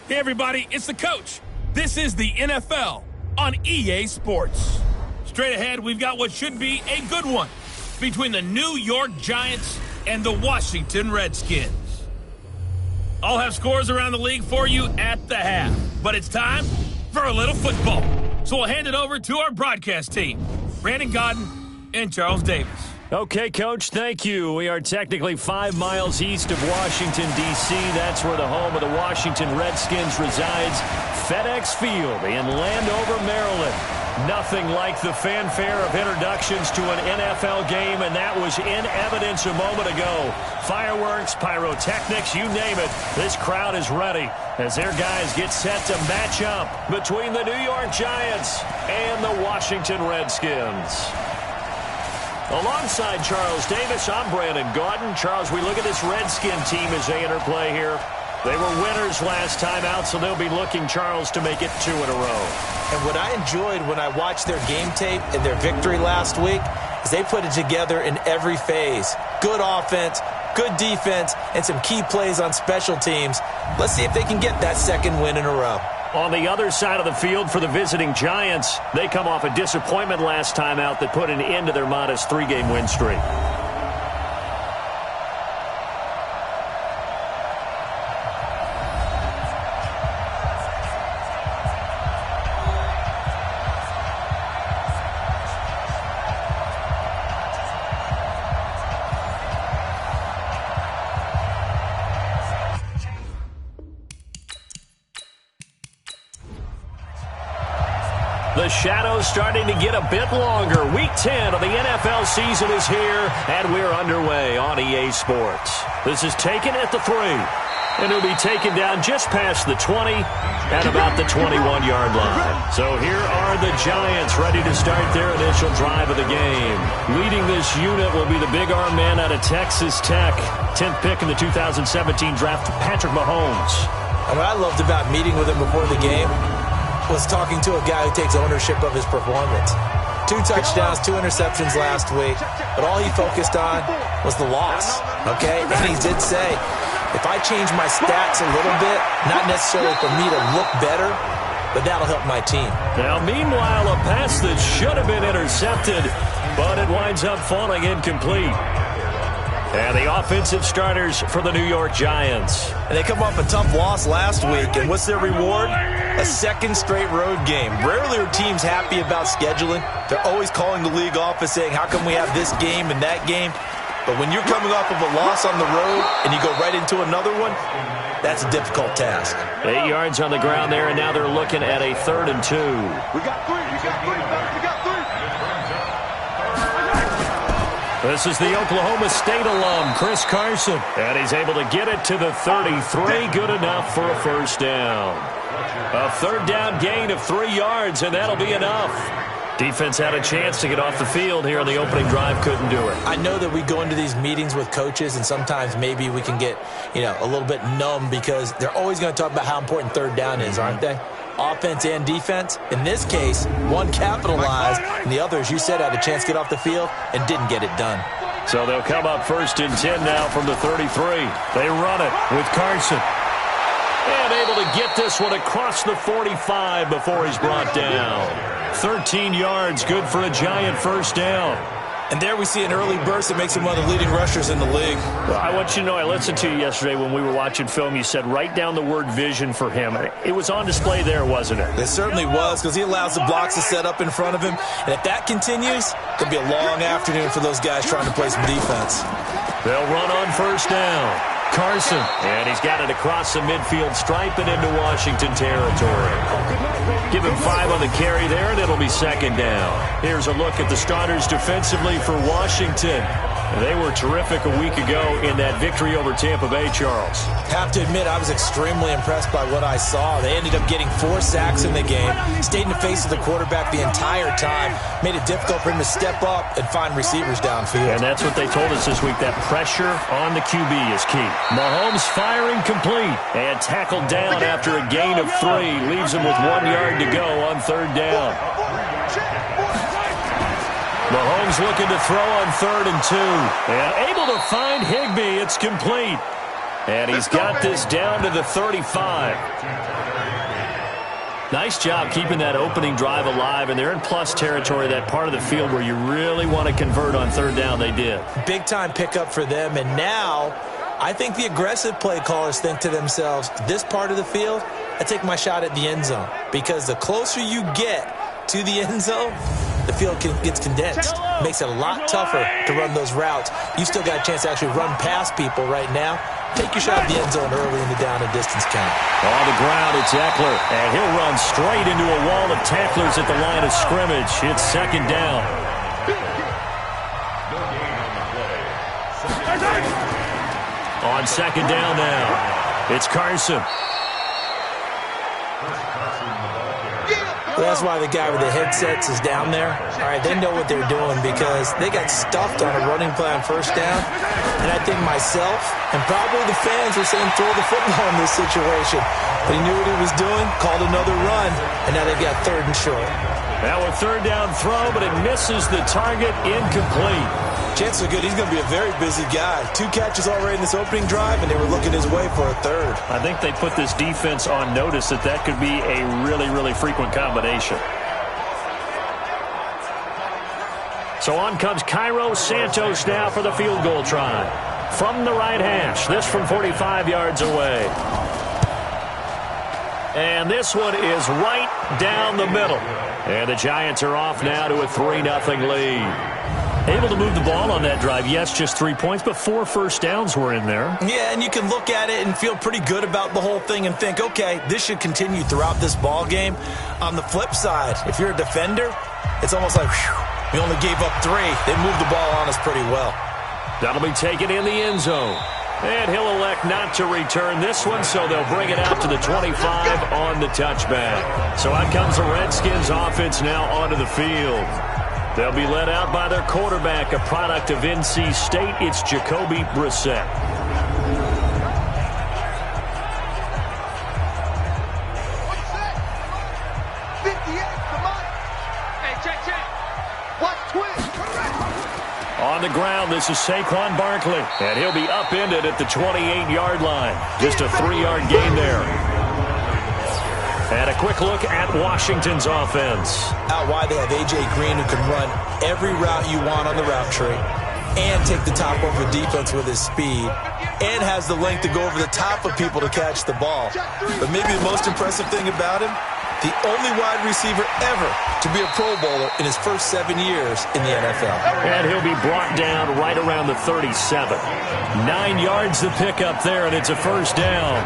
Hey, everybody, it's the coach. This is the NFL on EA Sports. Straight ahead, we've got what should be a good one between the New York Giants and the Washington Redskins. I'll have scores around the league for you at the half, but it's time for a little football. So we'll hand it over to our broadcast team, Brandon Godden and Charles Davis. Okay, Coach, thank you. We are technically 5 miles east of Washington, D.C. That's where the home of the Washington Redskins resides, FedEx Field in Landover, Maryland. Nothing like the fanfare of introductions to an NFL game, and that was in evidence a moment ago. Fireworks, pyrotechnics, you name it. This crowd is ready as their guys get set to match up between the New York Giants and the Washington Redskins. Alongside Charles Davis, I'm Brandon Gaudin. Charles, we look at this Redskin team as they interplay here. They were winners last time out, so they'll be looking, Charles, to make it 2 in a row. And what I enjoyed when I watched their game tape and their victory last week is they put it together in every phase. Good offense, good defense, and some key plays on special teams. Let's see if they can get that second win in a row. On the other side of the field for the visiting Giants, they come off a disappointment last time out that put an end to their modest 3-game win streak. The shadow's starting to get a bit longer. Week 10 of the NFL season is here, and we're underway on EA Sports. This is taken at the 3, and it'll be taken down just past the 20 at about the 21-yard line. So here are the Giants ready to start their initial drive of the game. Leading this unit will be the big arm man out of Texas Tech. 10th pick in the 2017 draft, Patrick Mahomes. And what I loved about meeting with him before the game was talking to a guy who takes ownership of his performance. 2 touchdowns, 2 interceptions last week, but all he focused on was the loss, okay? And he did say, if I change my stats a little bit, not necessarily for me to look better, but that'll help my team. Now, meanwhile, a pass that should have been intercepted, but it winds up falling incomplete. And the offensive starters for the New York Giants. And they come off a tough loss last week, and what's their reward? A second straight road game. Rarely are teams happy about scheduling. They're always calling the league office saying, how come we have this game and that game? But when you're coming off of a loss on the road and you go right into another one, that's a difficult task. 8 yards on the ground there, and now they're looking at a 3rd and 2. We got 3. We got 3. We got 3. This is the Oklahoma State alum, Chris Carson. And he's able to get it to the 33. Good enough for a first down. A 3rd down gain of 3 yards, and that'll be enough. Defense had a chance to get off the field here on the opening drive, couldn't do it. I know that we go into these meetings with coaches, and sometimes maybe we can get, a little bit numb because they're always going to talk about how important 3rd down is, aren't they? Offense and defense. In this case, one capitalized, and the other, as you said, had a chance to get off the field and didn't get it done. So they'll come up 1st and 10 now from the 33. They run it with Carson. And able to get this one across the 45 before he's brought down. 13 yards, good for a Giant first down. And there we see an early burst that makes him one of the leading rushers in the league. Well, I want you to know, I listened to you yesterday when we were watching film. You said write down the word vision for him. It was on display there, wasn't it? It certainly was, because he allows the blocks to set up in front of him. And if that continues, it could be a long afternoon for those guys trying to play some defense. They'll run on first down. Carson, and he's got it across the midfield stripe and into Washington territory. Give him 5 on the carry there, and it'll be 2nd down. Here's a look at the starters defensively for Washington. They were terrific a week ago in that victory over Tampa Bay, Charles. Have to admit, I was extremely impressed by what I saw. They ended up getting 4 sacks in the game, stayed in the face of the quarterback the entire time, made it difficult for him to step up and find receivers downfield. And that's what they told us this week, that pressure on the QB is key. Mahomes firing complete and tackled down after a gain of 3. Leaves him with 1 yard to go on 3rd down. Mahomes looking to throw on 3rd and 2. And able to find Higbee. It's complete. And he's got this down to the 35. Nice job keeping that opening drive alive, and they're in plus territory, that part of the field where you really want to convert on third down. They did. Big-time pickup for them, and now I think the aggressive play callers think to themselves, this part of the field, I take my shot at the end zone, because the closer you get to the end zone, the field gets condensed. Makes it a lot tougher to run those routes. You still got a chance to actually run past people right now. Take your shot at the end zone early in the down and distance count. On the ground, it's Eckler, and he'll run straight into a wall of tacklers at the line of scrimmage. It's second down. On second down now, it's Carson. Well, that's why the guy with the headsets is down there. All right, they know what they're doing because they got stuffed on a running play on first down. And I think myself and probably the fans are saying throw the football in this situation. But he knew what he was doing, called another run, and now they've got third and short. Now a third down throw, but it misses the target, incomplete. Chances are good. He's going to be a very busy guy. 2 catches already in this opening drive, and they were looking his way for a third. I think they put this defense on notice that could be a really, really frequent combination. So on comes Cairo Santos now for the field goal try. From the right hash, this from 45 yards away. And this one is right down the middle. And the Giants are off now to a 3-0 lead. Able to move the ball on that drive. Yes, just 3 points, but 4 first downs were in there. Yeah, and you can look at it and feel pretty good about the whole thing and think, okay, this should continue throughout this ball game. On the flip side, if you're a defender, it's almost like, whew, we only gave up 3. They moved the ball on us pretty well. That'll be taken in the end zone. And he'll elect not to return this one, so they'll bring it out to the 25 on the touchback. So out comes the Redskins offense now onto the field. They'll be led out by their quarterback, a product of NC State. It's Jacoby Brissett. On the ground, this is Saquon Barkley. And he'll be upended at the 28-yard line. Just a 3-yard gain there. And a quick look at Washington's offense. Out wide, they have A.J. Green, who can run every route you want on the route tree and take the top over the defense with his speed and has the length to go over the top of people to catch the ball. But maybe the most impressive thing about him, the only wide receiver ever to be a Pro Bowler in his first 7 years in the NFL. And he'll be brought down right around the 37. 9 yards to pick up there, and it's a first down.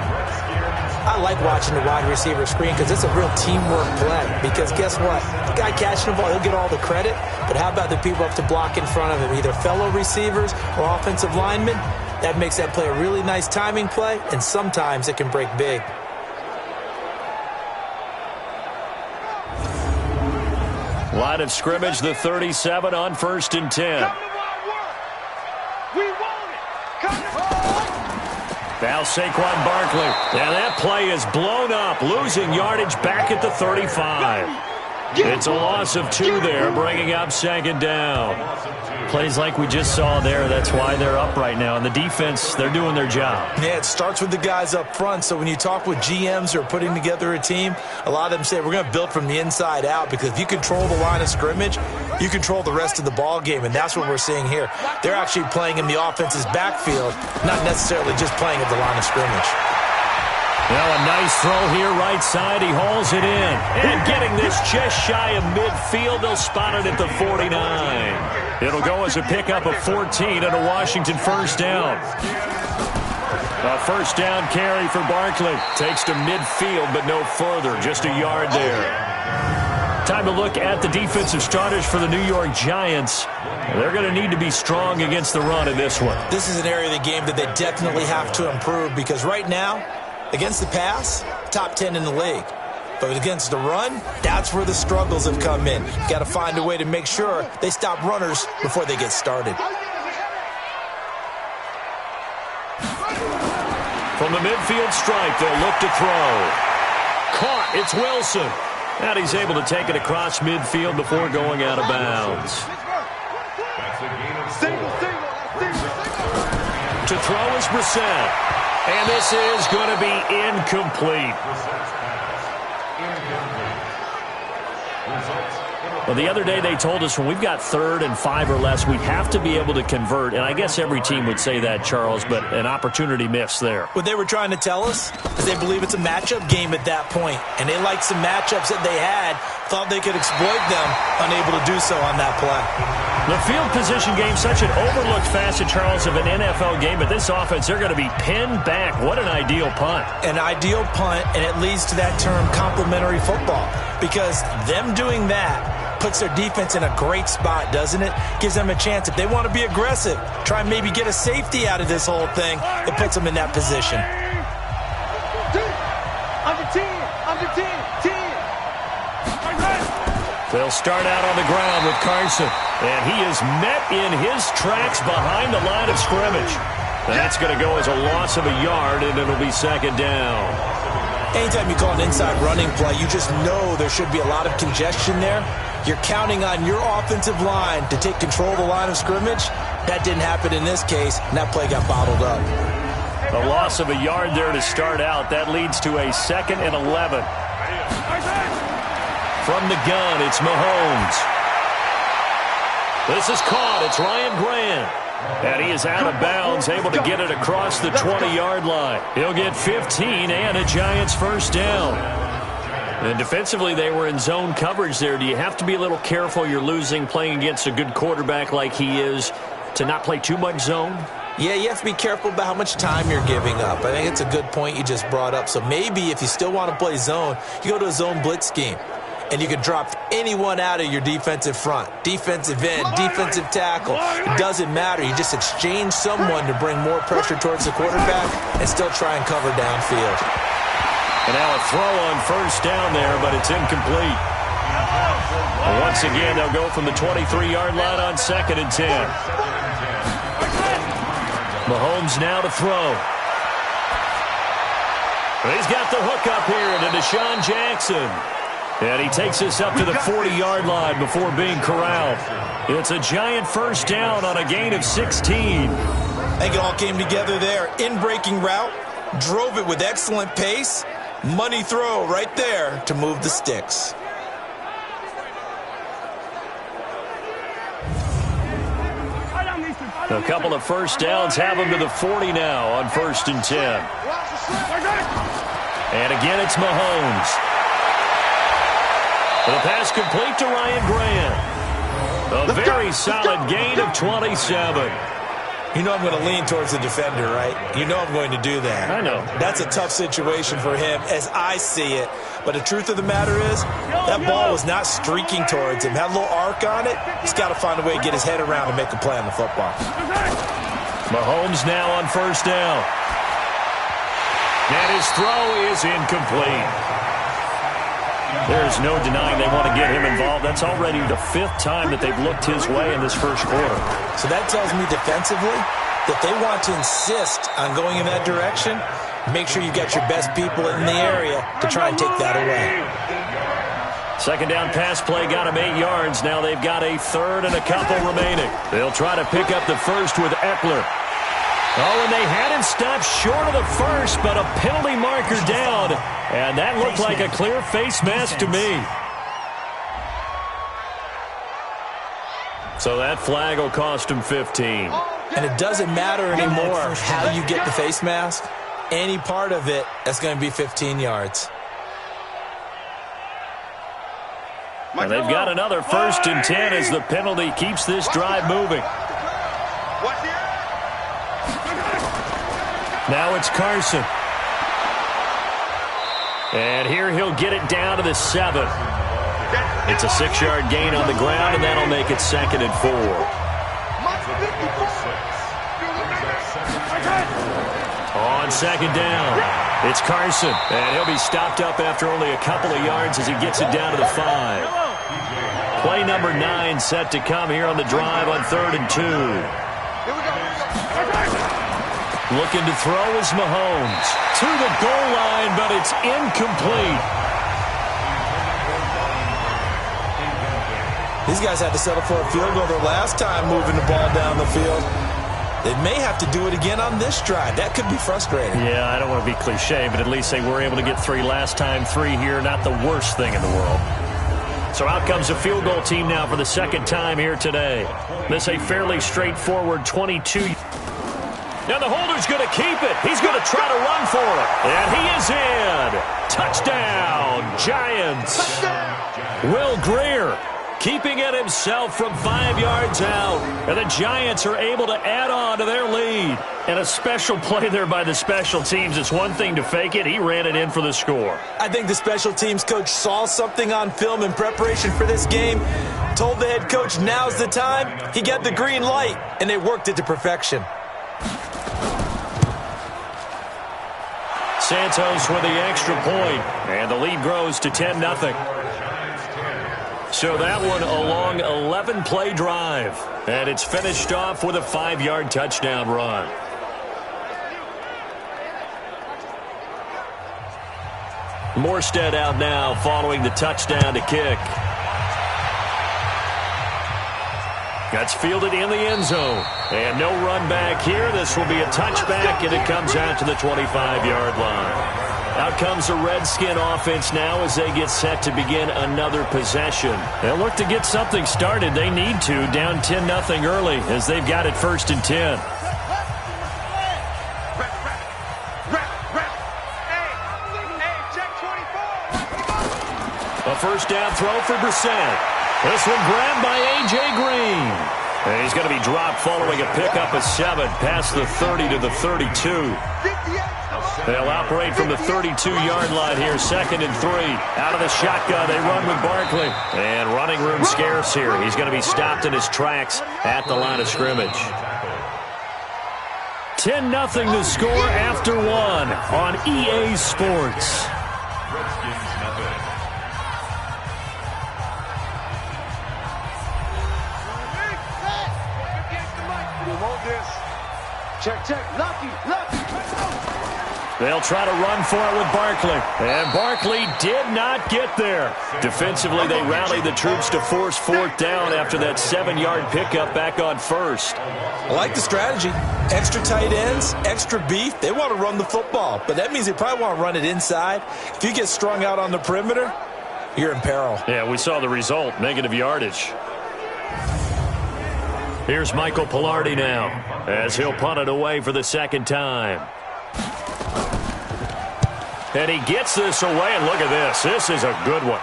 I like watching the wide receiver screen because it's a real teamwork play. Because guess what? The guy catching the ball, he'll get all the credit. But how about the people up to block in front of him, either fellow receivers or offensive linemen? That makes that play a really nice timing play, and sometimes it can break big. Line of scrimmage, the 37 on 1st and 10. Now Saquon Barkley. And that play is blown up, losing yardage back at the 35. It's a loss of 2 there, bringing up second down. Plays like we just saw there, that's why they're up right now. And the defense, they're doing their job. Yeah, it starts with the guys up front. So when you talk with GMs who are putting together a team, a lot of them say we're going to build from the inside out, because if you control the line of scrimmage, you control the rest of the ball game, and that's what we're seeing here. They're actually playing in the offense's backfield, not necessarily just playing at the line of scrimmage. Well, a nice throw here right side. He hauls it in. And getting this just shy of midfield, they'll spot it at the 49. It'll go as a pickup of 14 and a Washington first down. A first down carry for Barkley. Takes to midfield, but no further. Just a yard there. Time to look at the defensive starters for the New York Giants. They're going to need to be strong against the run in this one. This is an area of the game that they definitely have to improve, because right now, against the pass, top 10 in the league. But against the run, that's where the struggles have come in. Got to find a way to make sure they stop runners before they get started. From the midfield stripe, they'll look to throw. Caught, it's Wilson. And he's able to take it across midfield before going out of bounds. To throw is Brissett. And this is going to be incomplete. Well, the other day they told us when we've got 3rd and 5 or less, we have to be able to convert. And I guess every team would say that, Charles, but an opportunity miss there. What they were trying to tell us is they believe it's a matchup game at that point. And they liked some matchups that they had, thought they could exploit them, unable to do so on that play. The field position game, such an overlooked facet, Charles, of an NFL game. But this offense, they're going to be pinned back. What an ideal punt. An ideal punt, and it leads to that term complementary football. Because them doing that puts their defense in a great spot, doesn't it? Gives them a chance. If they want to be aggressive, try and maybe get a safety out of this whole thing, it puts them in that position. Under 10, under 10, 10. They'll start out on the ground with Carson. And he is met in his tracks behind the line of scrimmage. That's going to go as a loss of a yard, and it'll be 2nd down. Anytime you call an inside running play, you just know there should be a lot of congestion there. You're counting on your offensive line to take control of the line of scrimmage. That didn't happen in this case, and that play got bottled up. A loss of a yard there to start out. That leads to a 2nd and 11. From the gun, it's Mahomes. This is caught. It's Ryan Grant. And he is out of bounds, able to get it across the 20-yard line. He'll get 15 and a Giants 1st down. And defensively, they were in zone coverage there. Do you have to be a little careful? You're losing, playing against a good quarterback like he is, to not play too much zone? Yeah, you have to be careful about how much time you're giving up. I think it's a good point you just brought up. So maybe if you still want to play zone, you go to a zone blitz scheme. And you can drop anyone out of your defensive front. Defensive end, defensive tackle. It doesn't matter. You just exchange someone to bring more pressure towards the quarterback and still try and cover downfield. And now a throw on 1st down there, but it's incomplete. And once again, they'll go from the 23-yard line on 2nd and 10. Mahomes now to throw. He's got the hook up here to Deshaun Jackson. And he takes us up to the 40-yard line before being corralled. It's a Giant 1st down on a gain of 16. I think it all came together there. In-breaking route, drove it with excellent pace. Money throw right there to move the sticks. A couple of 1st downs have him to the 40 now on 1st and 10. And again, it's Mahomes. The pass complete to Ryan Grant. A very solid gain of 27. You know I'm going to lean towards the defender, right? You know I'm going to do that. I know. That's a tough situation for him as I see it. But the truth of the matter is, that ball was not streaking towards him. Had a little arc on it. He's got to find a way to get his head around and make a play on the football. Mahomes now on 1st down. And his throw is incomplete. There's no denying they want to get him involved. That's already the 5th time that they've looked his way in this 1st quarter. So that tells me defensively that they want to insist on going in that direction. Make sure you've got your best people in the area to try and take that away. 2nd down pass play got him 8 yards. Now they've got a 3rd and a couple remaining. They'll try to pick up the 1st with Eckler. Oh, and they had him stopped short of the 1st, but a penalty marker down. And that looked like a clear face mask to me. So that flag will cost him 15. And it doesn't matter anymore how you get the face mask. Any part of it, that's going to be 15 yards. And they've got another 1st and 10 as the penalty keeps this drive moving. Now it's Carson. And here he'll get it down to the 7. It's a 6-yard gain on the ground, and that'll make it 2nd and 4. On 2nd down, it's Carson. And he'll be stopped up after only a couple of yards as he gets it down to the 5. Play number 9 set to come here on the drive on 3rd and 2. Looking to throw is Mahomes. To the goal line, but it's incomplete. These guys had to settle for a field goal their last time moving the ball down the field. They may have to do it again on this drive. That could be frustrating. Yeah, I don't want to be cliche, but at least they were able to get 3 last time. 3 here, not the worst thing in the world. So out comes a field goal team now for the second time here today. This a fairly straightforward 22. Now the holder's going to keep it. He's going to try to run for it. And he is in. Touchdown, Giants. Touchdown. Will Greer keeping it himself from 5 yards out. And the Giants are able to add on to their lead. And a special play there by the special teams. It's one thing to fake it. He ran it in for the score. I think the special teams coach saw something on film in preparation for this game, told the head coach now's the time. He got the green light, and they worked it to perfection. Santos with the extra point, and the lead grows to 10-0. So that one a long 11-play drive, and it's finished off with a 5-yard touchdown run. Morstead out now following the touchdown to kick. That's fielded in the end zone. And no run back here. This will be a touchback, and it comes out to the 25-yard line. Out comes the Redskin offense now as they get set to begin another possession. They'll look to get something started. They need to, down 10-0 early as they've got it 1st and 10. A first down throw for Brissett. This one grabbed by A.J. Green. And he's going to be dropped following a pickup of 7 past the 30 to the 32. They'll operate from the 32-yard line here, 2nd and 3. Out of the shotgun, they run with Barkley. And running room scarce here. He's going to be stopped in his tracks at the line of scrimmage. 10-0 the score after 1 on EA Sports. Check. Lucky. They'll try to run for it with Barkley. And Barkley did not get there. Defensively, they rallied the troops to force 4th down after that 7-yard pickup back on 1st. I like the strategy. Extra tight ends, extra beef. They want to run the football, but that means they probably want to run it inside. If you get strung out on the perimeter, you're in peril. Yeah, we saw the result, negative yardage. Here's Michael Pilardi now as he'll punt it away for the 2nd time. And he gets this away, and look at this. This is a good one.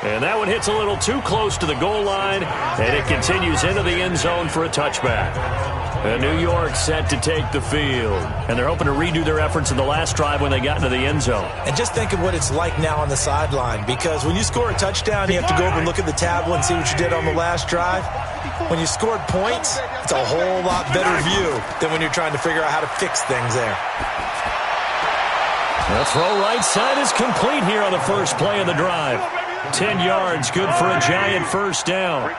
And that one hits a little too close to the goal line, and it continues into the end zone for a touchback. And New York set to take the field. And they're hoping to redo their efforts in the last drive when they got into the end zone. And just think of what it's like now on the sideline, because when you score a touchdown, you have to go over and look at the tablet and see what you did on the last drive. When you scored points, it's a whole lot better view than when you're trying to figure out how to fix things there. The throw right side is complete here on the first play of the drive. 10 yards, good for a Giant first down.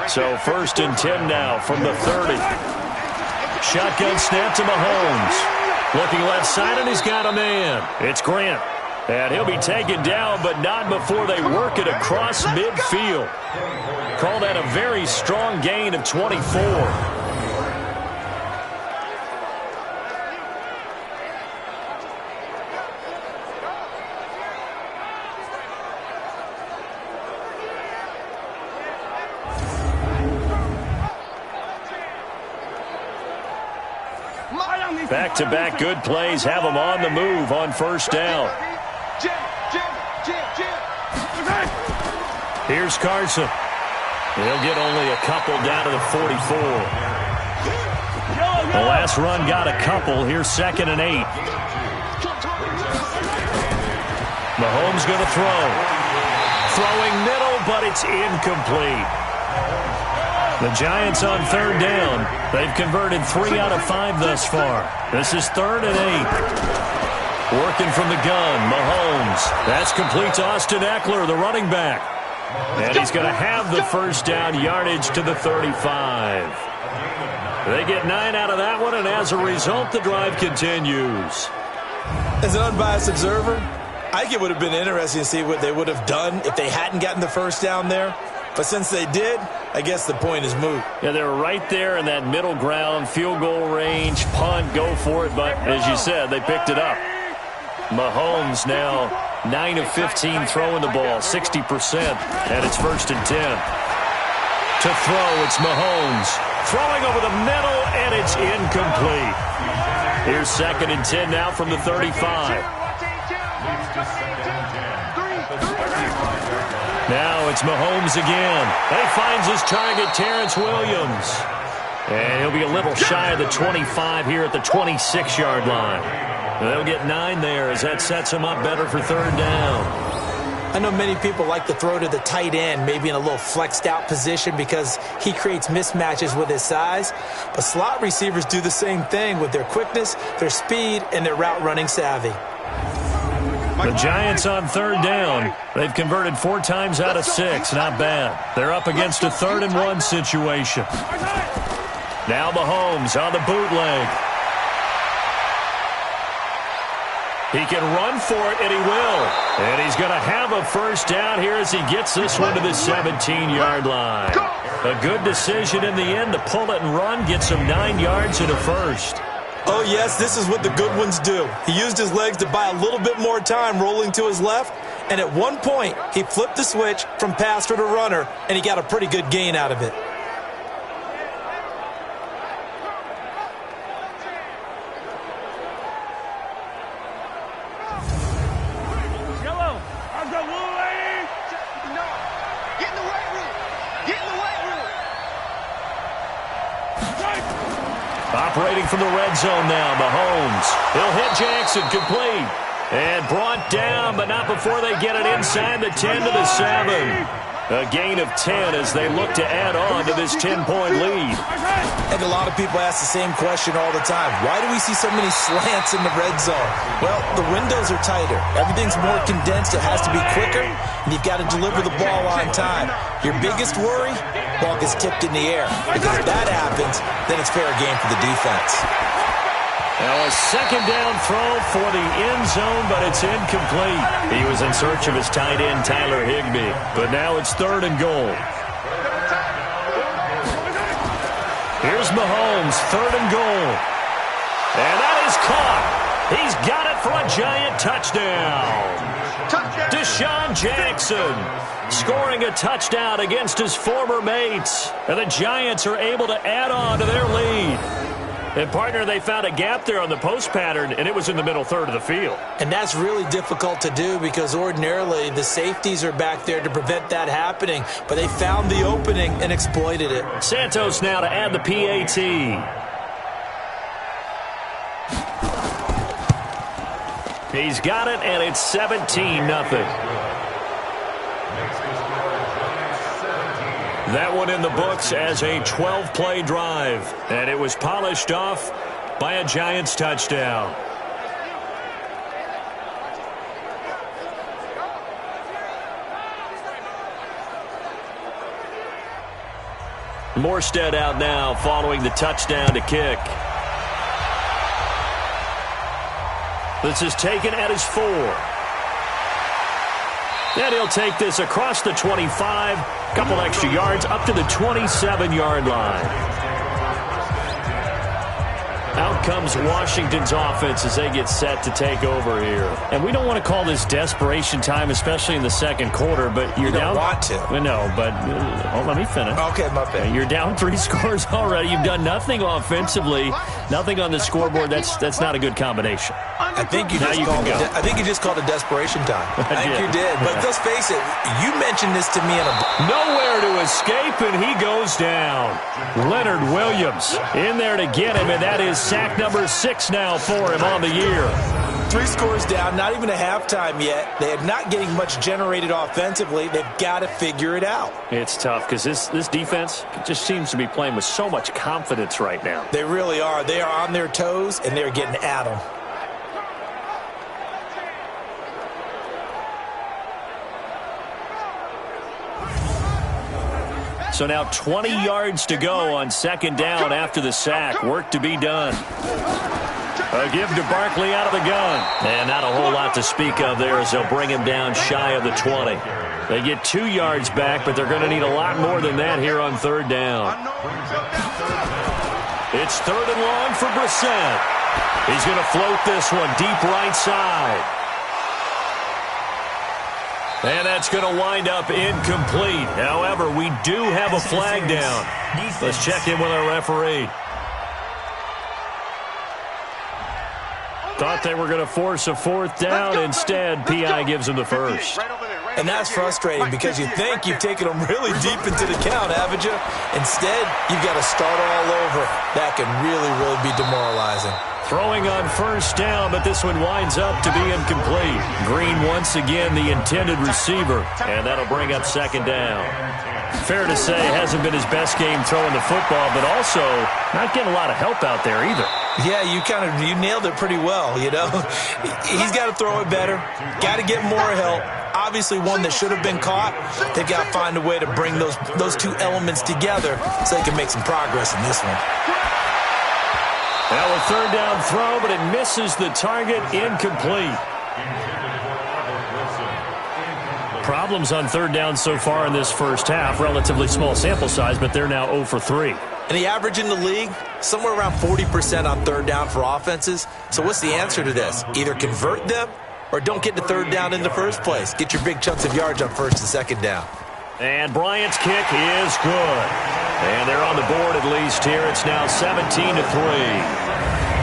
So 1st and 10 now from the 30. Shotgun snap to Mahomes. Looking left side, and he's got a man. It's Grant. And he'll be taken down, but not before they work it across midfield. Call that a very strong gain of 24. Back-to-back good plays have them on the move on first down. Here's Carson. He'll get only a couple down to the 44. The last run got a couple. Here's 2nd and 8. Mahomes going to throw. Throwing middle, but it's incomplete. The Giants on 3rd down. They've converted 3 out of 5 thus far. This is 3rd and 8. Working from the gun, Mahomes. That's complete to Austin Eckler, the running back. And he's going to have the first down, yardage to the 35. They get 9 out of that one, and as a result, the drive continues. As an unbiased observer, I think it would have been interesting to see what they would have done if they hadn't gotten the first down there. But since they did, I guess the point is moot. Yeah, they were right there in that middle ground, field goal range, punt, go for it. But as you said, they picked it up. Mahomes now 9 of 15 throwing the ball, 60%. And it's 1st and 10. To throw, it's Mahomes. Throwing over the middle, and it's incomplete. Here's 2nd and 10 now from the 35. Now it's Mahomes again. And he finds his target, Terrence Williams. And he'll be a little shy of the 25 here at the 26-yard line. They'll get 9 there as that sets him up better for 3rd down. I know many people like to throw to the tight end, maybe in a little flexed out position because he creates mismatches with his size. But slot receivers do the same thing with their quickness, their speed, and their route running savvy. The Giants on 3rd down. They've converted 4 times out of 6. Not bad. They're up against a 3rd and 1 situation. Now Mahomes on the bootleg. He can run for it, and he will. And he's going to have a 1st down here as he gets this one to the 17-yard line. A good decision in the end to pull it and run, gets him 9 yards and a 1st. Oh, yes, this is what the good ones do. He used his legs to buy a little bit more time rolling to his left, and at one point, he flipped the switch from passer to runner, and he got a pretty good gain out of it. Operating from the red zone now, Mahomes. He'll hit Jackson, complete. And brought down, but not before they get it inside the 10 to the 7. A gain of 10 as they look to add on to this 10-point lead. And a lot of people ask the same question all the time. Why do we see so many slants in the red zone? Well, the windows are tighter. Everything's more condensed. It has to be quicker, and you've got to deliver the ball on time. Your biggest worry? Ball gets tipped in the air. Because if that happens, then it's fair game for the defense. Now a 2nd down throw for the end zone, but it's incomplete. He was in search of his tight end, Tyler Higbee. But now it's 3rd and goal. Here's Mahomes, 3rd and goal. And that is caught. He's got it for a Giant touchdown. Deshaun Jackson scoring a touchdown against his former mates. And the Giants are able to add on to their lead. And, partner, they found a gap there on the post pattern, and it was in the middle 3rd of the field. And that's really difficult to do because ordinarily the safeties are back there to prevent that happening. But they found the opening and exploited it. Santos now to add the PAT. He's got it, and it's 17-0. That one in the books as a 12-play drive. And it was polished off by a Giants touchdown. Morstead out now following the touchdown to kick. This is taken at his 4. And he'll take this across the 25, couple extra yards, up to the 27-yard line. Out comes Washington's offense as they get set to take over here. And we don't want to call this desperation time, especially in the second quarter, but you're down. You don't want to. No, but let me finish. Okay, my bad. You're down 3 scores already. You've done nothing offensively, nothing on the scoreboard. That's not a good combination. I think you just called it desperation time. I think you did. But let's face it, you mentioned this to me in a... Nowhere to escape, and he goes down. Leonard Williams in there to get him, and that is sack number 6 now for him on the year. 3 scores down, not even a halftime yet. They are not getting much generated offensively. They've got to figure it out. It's tough because this defense just seems to be playing with so much confidence right now. They really are. They are on their toes, and they're getting at them. So now 20 yards to go on 2nd down after the sack. Work to be done. A give to Barkley out of the gun. And not a whole lot to speak of there as they'll bring him down shy of the 20. They get 2 yards back, but they're going to need a lot more than that here on third down. It's third and long for Brissett. He's going to float this one deep right side. And that's going to wind up incomplete. However, we do have a flag down. Let's check in with our referee. Thought they were going to force a fourth down. Instead, P.I. gives them the first. And that's frustrating because you think you've taken them really deep into the count, haven't you? Instead, you've got to start all over. That can really, really be demoralizing. Throwing on first down, but this one winds up to be incomplete. Green once again the intended receiver, and that'll bring up second down. Fair to say, hasn't been his best game throwing the football, but also not getting a lot of help out there either. Yeah, you nailed it pretty well, you know. He's got to throw it better, got to get more help. Obviously one that should have been caught. They've got to find a way to bring those two elements together so they can make some progress in this one. Now a third down throw, but it misses the target, incomplete. Problems on third down so far in this first half. Relatively small sample size, but they're now 0 for 3. And the average in the league, somewhere around 40% on third down for offenses. So what's the answer to this? Either convert them or don't get to third down in the first place. Get your big chunks of yards on first and second down. And Bryant's kick is good. And they're on the board at least here. It's now 17-3.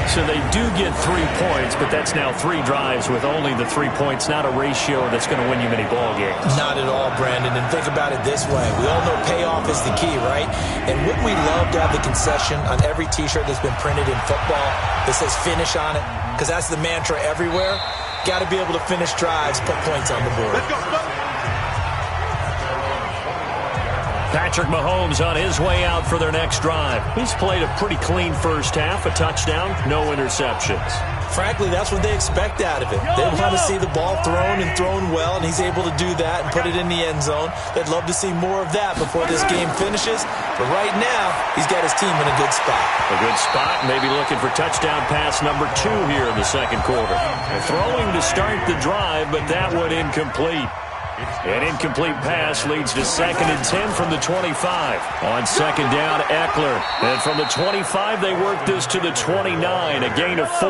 So they do get 3 points, but that's now 3 drives with only the 3 points, not a ratio that's going to win you many ball games. Not at all, Brandon. And think about it this way. We all know payoff is the key, right? And wouldn't we love to have the concession on every T-shirt that's been printed in football that says finish on it? Because that's the mantra everywhere. Got to be able to finish drives, put points on the board. Let's go. Patrick Mahomes on his way out for their next drive. He's played a pretty clean first half, a touchdown, no interceptions. Frankly, that's what they expect out of him. They want to see the ball thrown and thrown well, and he's able to do that and put it in the end zone. They'd love to see more of that before this game finishes. But right now, he's got his team in a good spot. A good spot, maybe looking for touchdown pass number 2 here in the second quarter. Throwing to start the drive, but that one incomplete. An incomplete pass leads to 2nd and 10 from the 25. On second down, Eckler. And from the 25, they work this to the 29, a gain of 4.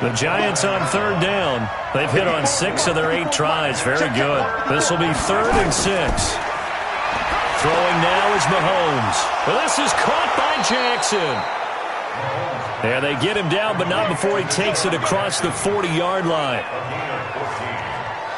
The Giants on third down. They've hit on 6 of their 8 tries. Very good. This will be 3rd and 6. Throwing now is Mahomes. Well, this is caught by Jackson. And they get him down, but not before he takes it across the 40-yard line.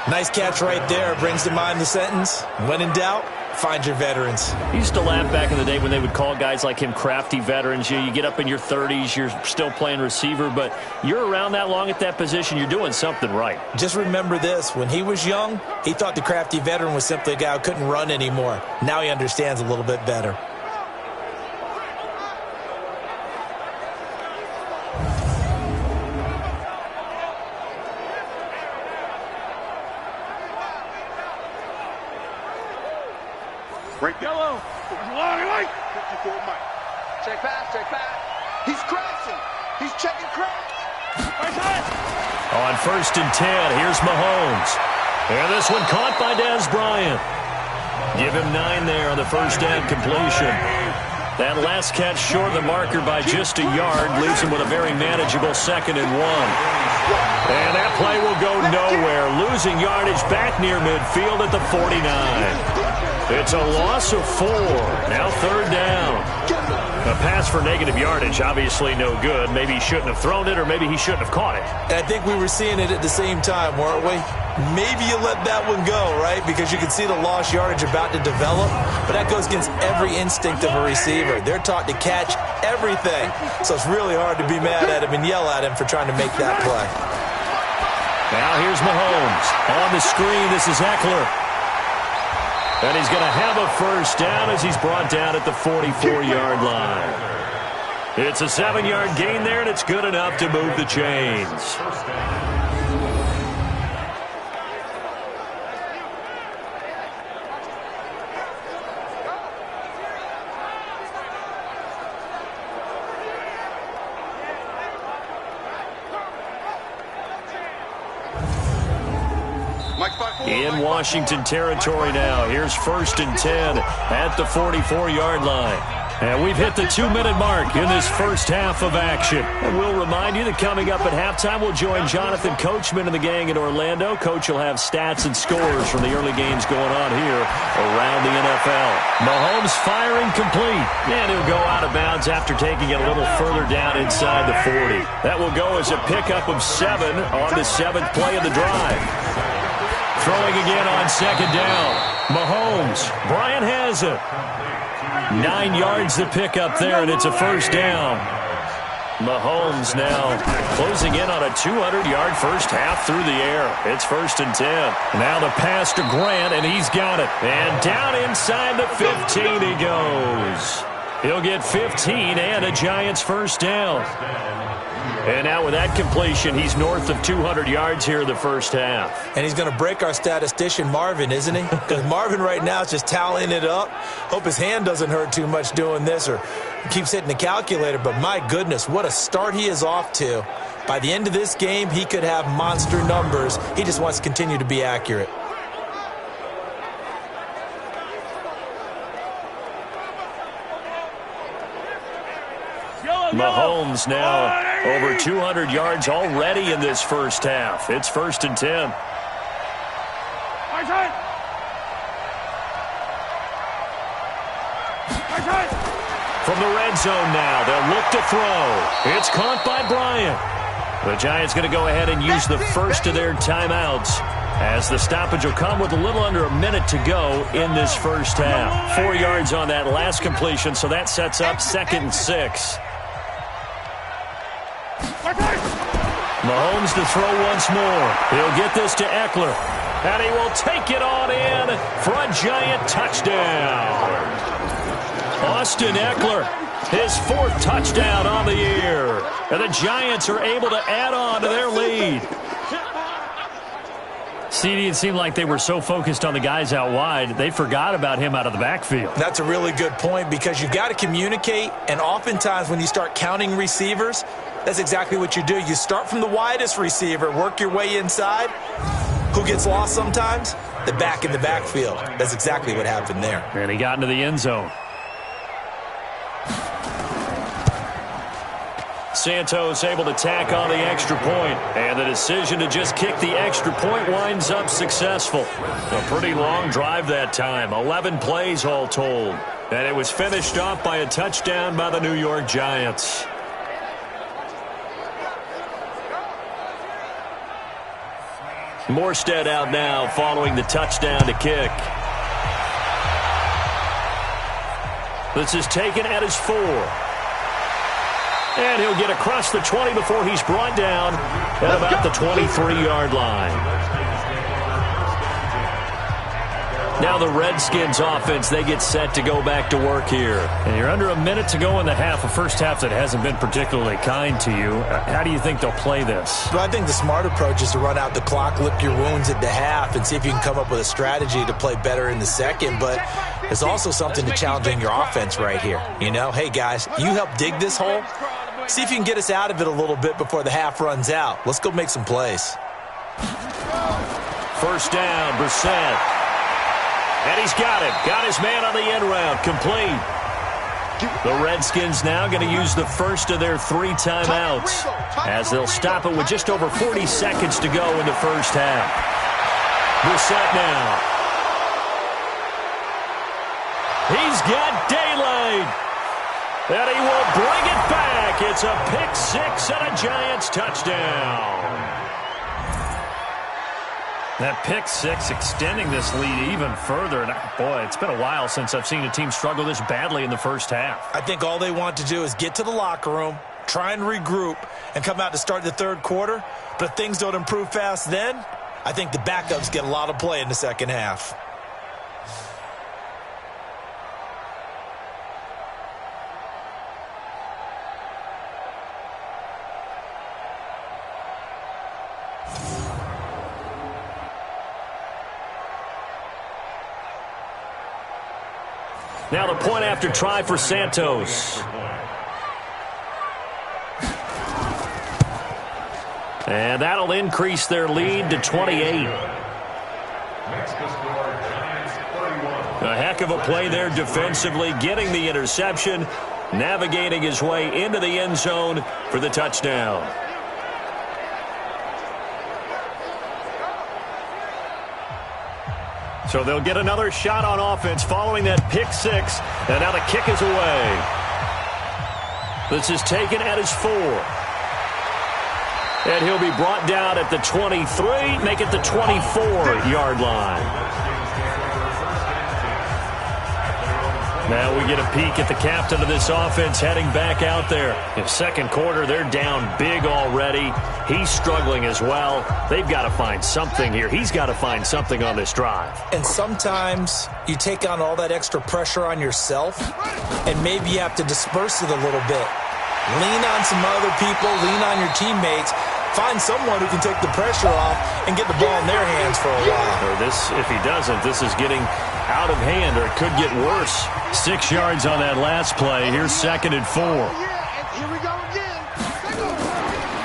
Nice catch right there. Brings to mind the sentence, when in doubt, find your veterans. I used to laugh back in the day when they would call guys like him crafty veterans. You get up in your 30s, you're still playing receiver, but you're around that long at that position, you're doing something right. Just remember this. When he was young, he thought the crafty veteran was simply a guy who couldn't run anymore. Now he understands a little bit better. Break yellow. Check back. He's crashing. He's checking crack. On 1st and 10, here's Mahomes. And this one caught by Dez Bryant. Give him 9 there on the first down completion. That last catch short of the marker by just a yard leaves him with a very manageable 2nd and 1. And that play will go nowhere. Losing yardage back near midfield at the 49. It's a loss of 4. Now 3rd down. A pass for negative yardage, obviously no good. Maybe he shouldn't have thrown it, or maybe he shouldn't have caught it. And I think we were seeing it at the same time, weren't we? Maybe you let that one go, right? Because you can see the lost yardage about to develop. But that goes against every instinct of a receiver. They're taught to catch everything. So it's really hard to be mad at him and yell at him for trying to make that play. Now here's Mahomes. On the screen, this is Eckler. And he's going to have a first down as he's brought down at the 44-yard line. It's a 7-yard gain there, and it's good enough to move the chains. in Washington territory now. Here's 1st and 10 at the 44-yard line. And we've hit the 2-minute mark in this first half of action. And we'll remind you that coming up at halftime, we'll join Jonathan Coachman and the gang in Orlando. Coach will have stats and scores from the early games going on here around the NFL. Mahomes firing complete. And he'll go out of bounds after taking it a little further down inside the 40. That will go as a pickup of 7 on the 7th play of the drive. Throwing again on 2nd down. Mahomes. Bryant has it. 9 yards to pick up there, and it's a 1st down. Mahomes now closing in on a 200-yard first half through the air. It's 1st and 10. Now the pass to Grant, and he's got it. And down inside the 15 he goes. He'll get 15 and a Giants 1st down. And now with that completion, he's north of 200 yards here in the first half. And he's going to break our statistician Marvin, isn't he? Because Marvin right now is just tallying it up. Hope his hand doesn't hurt too much doing this or keeps hitting the calculator. But my goodness, what a start he is off to. By the end of this game, he could have monster numbers. He just wants to continue to be accurate. Mahomes now over 200 yards already in this first half. It's 1st and 10. From the red zone now, they'll look to throw. It's caught by Bryant. The Giants going to go ahead and use the first of their timeouts, as the stoppage will come with a little under a minute to go in this first half. 4 yards on that last completion, so that sets up 2nd and 6. Mahomes to throw once more. He'll get this to Eckler, and he will take it on in for a Giant touchdown. Austin Eckler, his 4th touchdown on the year. And the Giants are able to add on to their lead. CD, it seemed like they were so focused on the guys out wide, they forgot about him out of the backfield. That's a really good point, because you've got to communicate, and oftentimes when you start counting receivers, that's exactly what you do. You start from the widest receiver, work your way inside. Who gets lost sometimes? The back in the backfield. That's exactly what happened there. And he got into the end zone. Santos able to tack on the extra point, and the decision to just kick the extra point winds up successful. A pretty long drive that time, 11 plays all told, and it was finished off by a touchdown by the New York Giants. Morstead out now following the touchdown to kick. This is taken at his 4. And he'll get across the 20 before he's brought down at about the 23-yard line. Now the Redskins offense, they get set to go back to work here. And you're under a minute to go in the half, a first half that hasn't been particularly kind to you. How do you think they'll play this? Well, I think the smart approach is to run out the clock, lick your wounds at the half, and see if you can come up with a strategy to play better in the second. But there's also something to challenging your offense right here. You know, hey, guys, you help dig this hole. See if you can get us out of it a little bit before the half runs out. Let's go make some plays. First down, Brissett. And he's got it. Got his man on the end round. Complete. The Redskins now going to use the first of their 3 timeouts, as they'll stop it with just over 40 seconds to go in the first half. Brissett now. He's got daylight. And he will bring it back. It's a pick 6 and a Giants touchdown. That pick 6 extending this lead even further. And boy, it's been a while since I've seen a team struggle this badly in the first half. I think all they want to do is get to the locker room, try and regroup, and come out to start the third quarter. But if things don't improve fast then, I think the backups get a lot of play in the second half. Now the point after try for Santos. And that'll increase their lead to 28. A heck of a play there defensively, getting the interception, navigating his way into the end zone for the touchdown. So they'll get another shot on offense following that pick six. And now the kick is away. This is taken at his 4. And he'll be brought down at the 23, make it the 24-yard line. Now we get a peek at the captain of this offense heading back out there. In second quarter, they're down big already. He's struggling as well. They've got to find something here. He's got to find something on this drive. And sometimes you take on all that extra pressure on yourself, and maybe you have to disperse it a little bit. Lean on some other people, lean on your teammates. Find someone who can take the pressure off and get the ball in their hands for a while. Or this, if he doesn't, this is getting out of hand, or it could get worse. 6 yards on that last play. Here's 2nd and 4. Here we go again.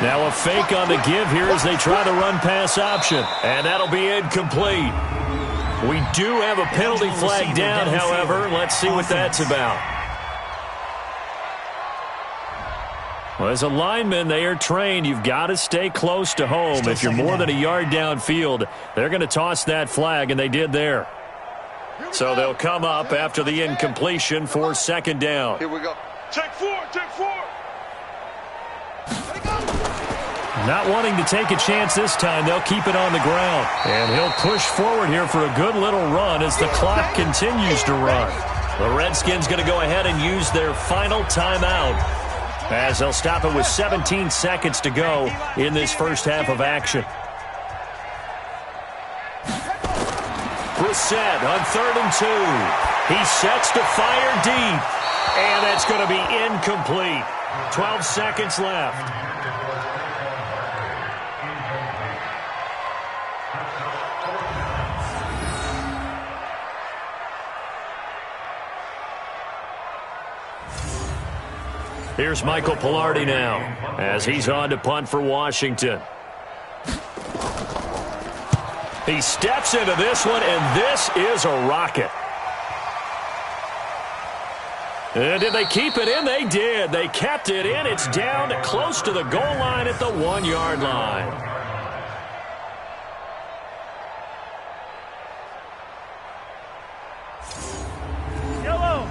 Now a fake on the give here as they try the run-pass option. And that'll be incomplete. We do have a penalty flag down, however. Let's see what that's about. Well, as a lineman, they are trained. You've got to stay close to home. If you're more than a yard downfield, they're going to toss that flag, and they did there. So they'll come up after the incompletion for 2nd down. Here we go. Check 4, check 4. Not wanting to take a chance this time, they'll keep it on the ground. And he'll push forward here for a good little run as the clock continues to run. The Redskins going to go ahead and use their final timeout, as they'll stop it with 17 seconds to go in this first half of action. Brissett on 3rd and 2. He sets to fire deep. And that's going to be incomplete. 12 seconds left. Here's Michael Pilardi now as he's on to punt for Washington. He steps into this one, and this is a rocket. And did they keep it in? They did. They kept it in. It's down close to the goal line at the 1-yard line.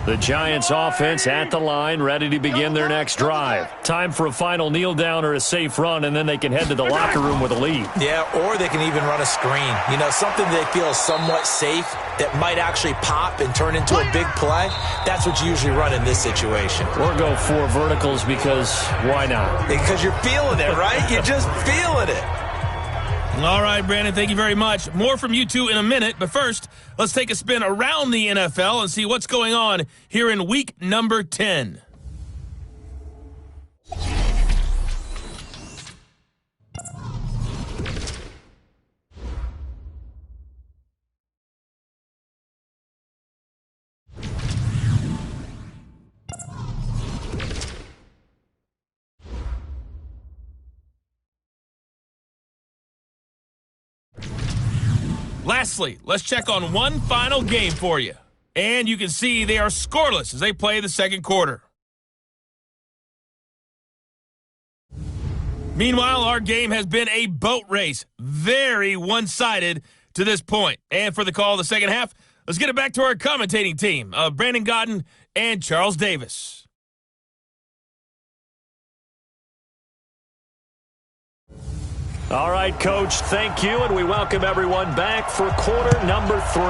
The Giants offense at the line, ready to begin their next drive. Time for a final kneel down or a safe run, and then they can head to the locker room with a lead. Yeah, or they can even run a screen. You know, something they feel is somewhat safe that might actually pop and turn into a big play. That's what you usually run in this situation. Or go 4 verticals because why not? Because you're feeling it, right? You're just feeling it. All right, Brandon, thank you very much. More from you two in a minute, but first, let's take a spin around the NFL and see what's going on here in week number 10. Lastly, let's check on one final game for you. And you can see they are scoreless as they play the second quarter. Meanwhile, our game has been a boat race. Very one-sided to this point. And for the call of the second half, let's get it back to our commentating team of Brandon Godden and Charles Davis. All right, Coach, thank you, and we welcome everyone back for quarter number 3.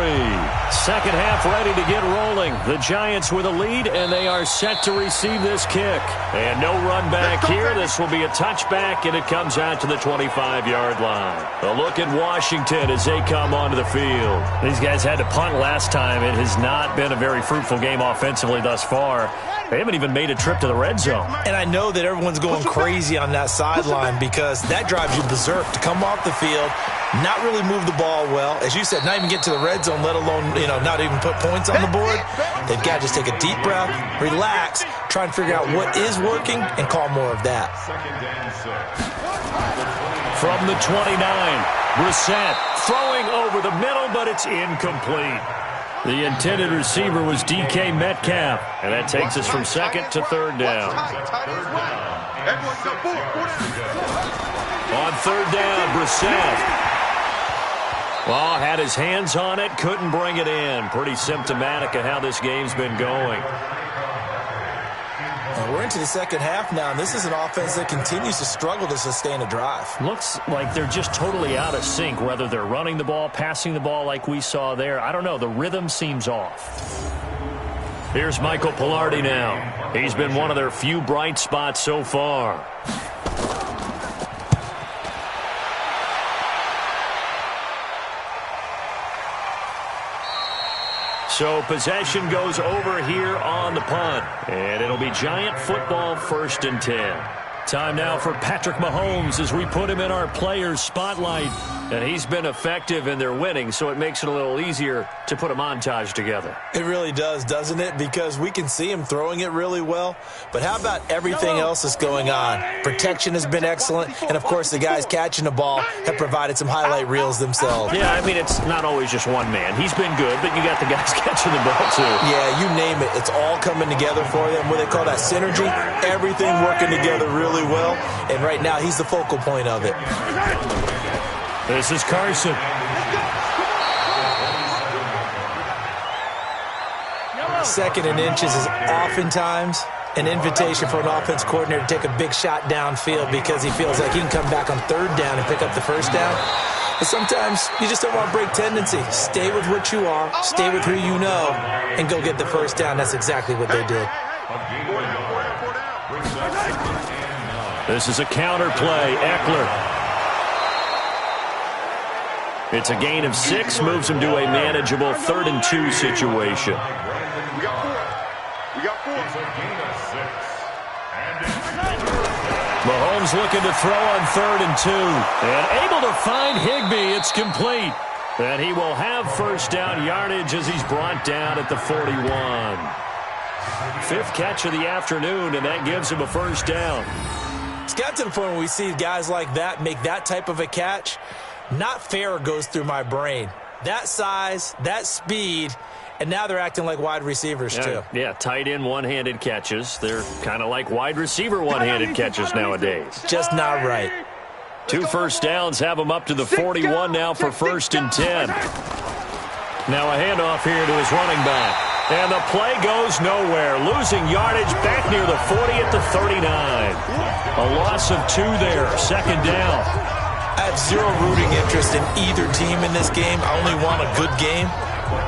Second half ready to get rolling. The Giants with a lead, and they are set to receive this kick. And no run back here. This will be a touchback, and it comes out to the 25-yard line. A look at Washington as they come onto the field. These guys had to punt last time. It has not been a very fruitful game offensively thus far. They haven't even made a trip to the red zone. And I know that everyone's going crazy on that sideline because that drives you berserk to come off the field, not really move the ball well. As you said, not even get to the red zone, let alone, not even put points on the board. They've got to just take a deep breath, relax, try and figure out what is working, and call more of that. From the 29, Brissett throwing over over the middle, but it's incomplete. The intended receiver was DK Metcalf, and that takes us from second to third down. On third down, Brissett. Well, had his hands on it, couldn't bring it in. Pretty symptomatic of how this game's been going. We're into the second half now, and this is an offense that continues to struggle to sustain a drive. Looks like they're just totally out of sync, whether they're running the ball, passing the ball like we saw there. I don't know. The rhythm seems off. Here's Michael Pilardi now. He's been one of their few bright spots so far. So possession goes over here on the punt. And it'll be Giant football, 1st and 10. Time now for Patrick Mahomes as we put him in our players' spotlight. And he's been effective in their winning, so it makes it a little easier to put a montage together. It really does, doesn't it? Because we can see him throwing it really well. But how about everything else that's going on? Protection has been excellent. And, of course, the guys catching the ball have provided some highlight reels themselves. Yeah, I mean, it's not always just one man. He's been good, but you got the guys catching the ball, too. Yeah, you name it. It's all coming together for them. What they call that synergy. Everything working together really well. And right now, he's the focal point of it. This is Carson. Second and inches is oftentimes an invitation for an offense coordinator to take a big shot downfield because he feels like he can come back on third down and pick up the first down. But sometimes you just don't want to break tendency. Stay with what you are, stay with who you know, and go get the first down. That's exactly what they did. This is a counter play. Eckler. It's a gain of 6, moves him to a manageable 3rd and 2 situation. We got 4. Mahomes looking to throw on 3rd and 2. And able to find Higbee. It's complete. And he will have first down yardage as he's brought down at the 41. 5th catch of the afternoon, and that gives him a first down. It's got to the point where we see guys like that make that type of a catch. Not fair goes through my brain. That size, that speed, and now they're acting like wide receivers too. Yeah, tight end one-handed catches. They're kind of like wide receiver one-handed catches nowadays. Just not right. 2 first downs have them up to the 41 now for 1st and 10. Now a handoff here to his running back. And the play goes nowhere. Losing yardage back near the 40 at the 39. A loss of 2 there. 2nd down. I have zero rooting interest in either team in this game. I only want a good game.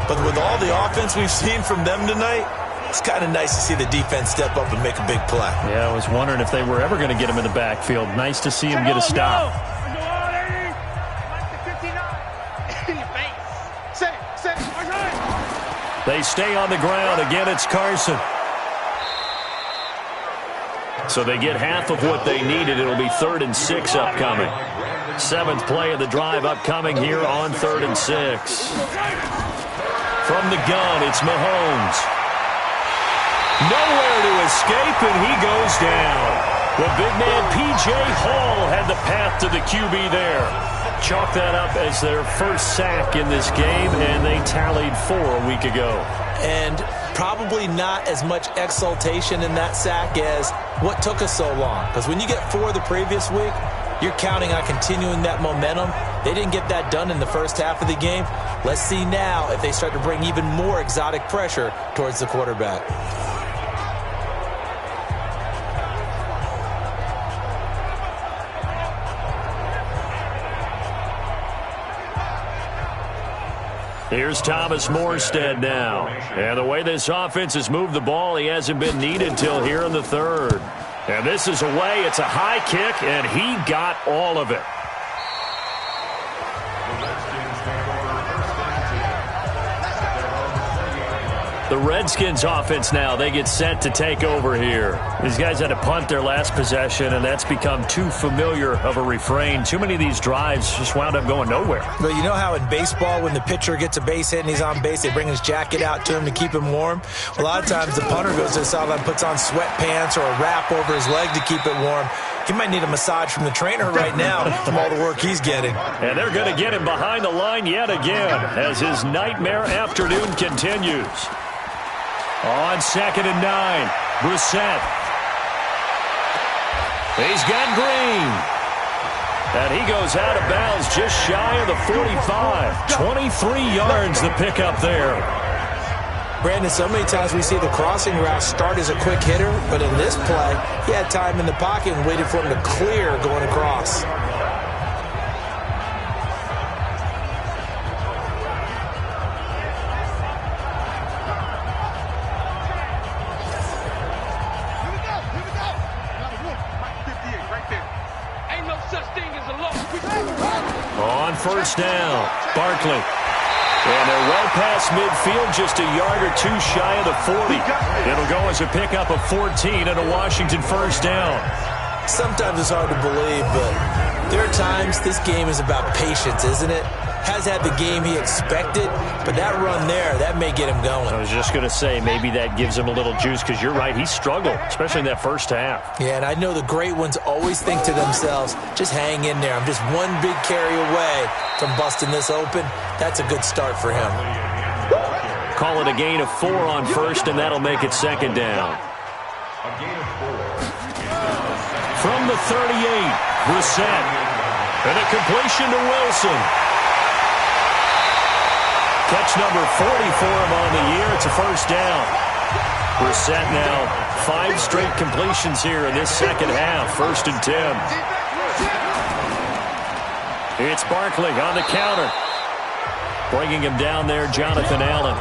But with all the offense we've seen from them tonight, it's kind of nice to see the defense step up and make a big play. Yeah, I was wondering if they were ever going to get him in the backfield. Nice to see him get a stop. They stay on the ground. Again, it's Carson. So they get half of what they needed. It'll be 3rd and 6 upcoming. 7th play of the drive upcoming here on 3rd and 6. From the gun, it's Mahomes. Nowhere to escape, and he goes down. The big man, P.J. Hall, had the path to the QB there. Chalk that up as their first sack in this game, and they tallied 4 a week ago. And probably not as much exultation in that sack as what took us so long. Because when you get 4 the previous week, you're counting on continuing that momentum. They didn't get that done in the first half of the game. Let's see now if they start to bring even more exotic pressure towards the quarterback. Here's Thomas Morstead now. And the way this offense has moved the ball, he hasn't been needed till here in the 3rd. And this is away. It's a high kick, and he got all of it. The Redskins offense now, they get set to take over here. These guys had to punt their last possession, and that's become too familiar of a refrain. Too many of these drives just wound up going nowhere. But you know how in baseball, when the pitcher gets a base hit and he's on base, they bring his jacket out to him to keep him warm? A lot of times the punter goes to the sideline, puts on sweatpants or a wrap over his leg to keep it warm. He might need a massage from the trainer right now from all the work he's getting. And they're going to get him behind the line yet again as his nightmare afternoon continues. On 2nd and 9, Brissett. He's got Green. And he goes out of bounds just shy of the 45. 23 yards the pickup there. Brandon, so many times we see the crossing route start as a quick hitter, but in this play, he had time in the pocket and waited for him to clear going across. On first down, Barkley. And they're well past midfield, just a yard or two shy of the 40. It'll go as a pickup of 14 and a Washington first down. Sometimes it's hard to believe, but there are times this game is about patience, isn't it? Has had the game he expected, but that run there, that may get him going. I was just going to say, maybe that gives him a little juice, because you're right, he struggled, especially in that first half. Yeah, and I know the great ones always think to themselves, just hang in there. I'm just one big carry away from busting this open. That's a good start for him. Call it a gain of 4 on first, and that'll make it second down. From the 38, Brissett. And a completion to Wilson. Catch number 40 for him on the year. It's a first down. Brissett now 5 straight completions here in this second half. 1st and 10. It's Barkley on the counter. Bringing him down there, Jonathan Allen.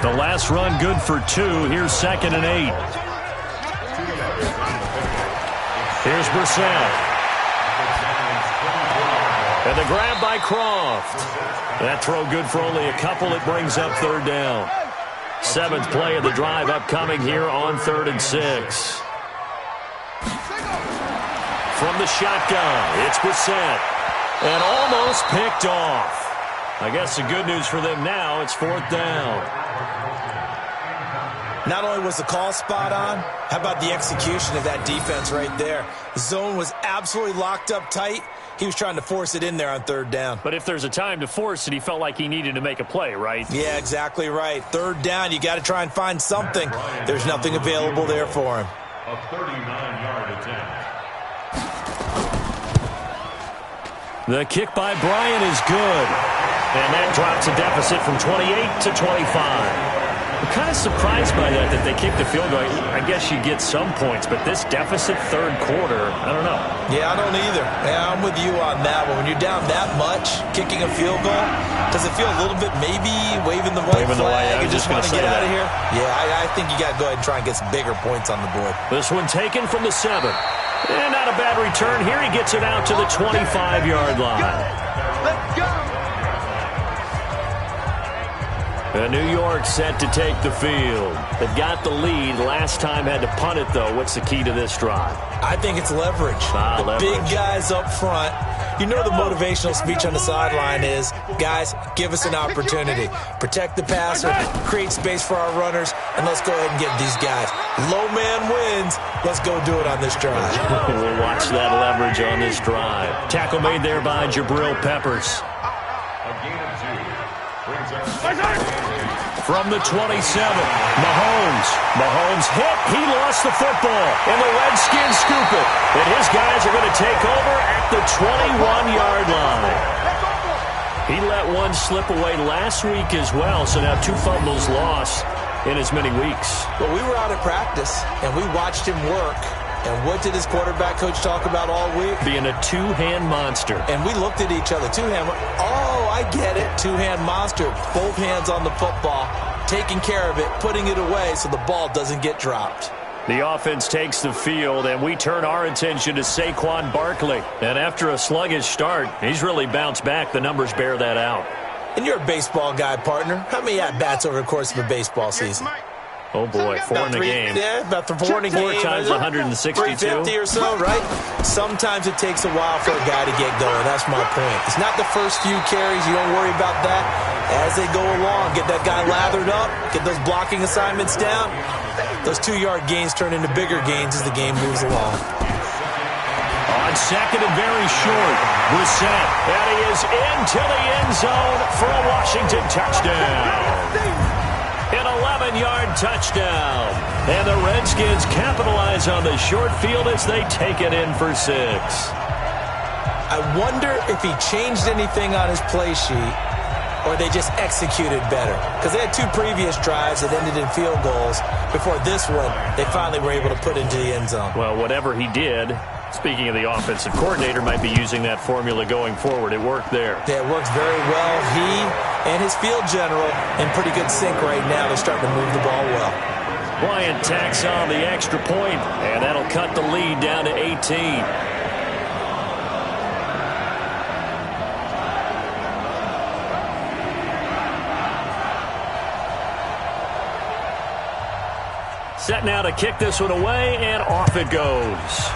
The last run good for 2. Here's 2nd and 8. Here's Brissett. And the grab by Croft. That throw good for only a couple. It brings up 3rd down. 7th play of the drive upcoming here on 3rd and 6. From the shotgun, it's Brissett. And almost picked off. I guess the good news for them now, it's 4th down. Not only was the call spot on, how about the execution of that defense right there? The zone was absolutely locked up tight. He was trying to force it in there on 3rd down. But if there's a time to force it, he felt like he needed to make a play, right? Yeah, exactly right. 3rd down, you got to try and find something. There's nothing available there for him. A 39-yard attempt. The kick by Bryant is good. And that drops a deficit from 28 to 25. I'm kind of surprised by that they kicked the field goal. I guess you get some points, but this deficit 3rd quarter, I don't know. Yeah, I don't either. Yeah, I'm with you on that one. When you're down that much, kicking a field goal, does it feel a little bit maybe waving the white flag and just want to get out of here? Yeah, I think you got to go ahead and try and get some bigger points on the board. This one taken from the 7. And not a bad return here. He gets it out to the 25-yard line. Let's go. And New York set to take the field. They've got the lead. Last time had to punt it, though. What's the key to this drive? I think it's leverage. Leverage. Big guys up front. You know the motivational speech on the sideline is, guys, give us an opportunity. Protect the passer, create space for our runners, and let's go ahead and get these guys. Low man wins. Let's go do it on this drive. We'll watch that leverage on this drive. Tackle made there by Jabril Peppers. A gain of 2. Brings up From the 27, Mahomes hit. He lost the football. And the Redskins scoop it. And his guys are going to take over at the 21-yard line. He let one slip away last week as well. So now 2 fumbles lost in as many weeks. Well, we were out at practice, and we watched him work. And what did his quarterback coach talk about all week? Being a 2-hand monster. And we looked at each other. 2-hand. Oh, I get it. 2-hand monster. Both hands on the football, taking care of it, putting it away so the ball doesn't get dropped. The offense takes the field, and we turn our attention to Saquon Barkley. And after a sluggish start, he's really bounced back. The numbers bear that out. And you're a baseball guy, partner. How many at-bats over the course of a baseball season? Oh, boy, 4 in a game. Yeah, about 4 in a game. 4 times 162. 350 or so, right? Sometimes it takes a while for a guy to get going. That's my point. It's not the first few carries. You don't worry about that. As they go along, get that guy lathered up, get those blocking assignments down. Those 2-yard gains turn into bigger gains as the game moves along. on second and very short. Brissett, and he is into the end zone for a Washington touchdown. An 11-yard touchdown. And the Redskins capitalize on the short field as they take it in for 6. I wonder if he changed anything on his play sheet or they just executed better. Because they had 2 previous drives that ended in field goals. Before this one, they finally were able to put into the end zone. Well, whatever he did, speaking of the offensive coordinator, might be using that formula going forward. It worked there. Yeah, it works very well. He and his field general in pretty good sync right now. They're starting to move the ball well. Bryant tacks on the extra point, and that'll cut the lead down to 18. Set now to kick this one away, and off it goes.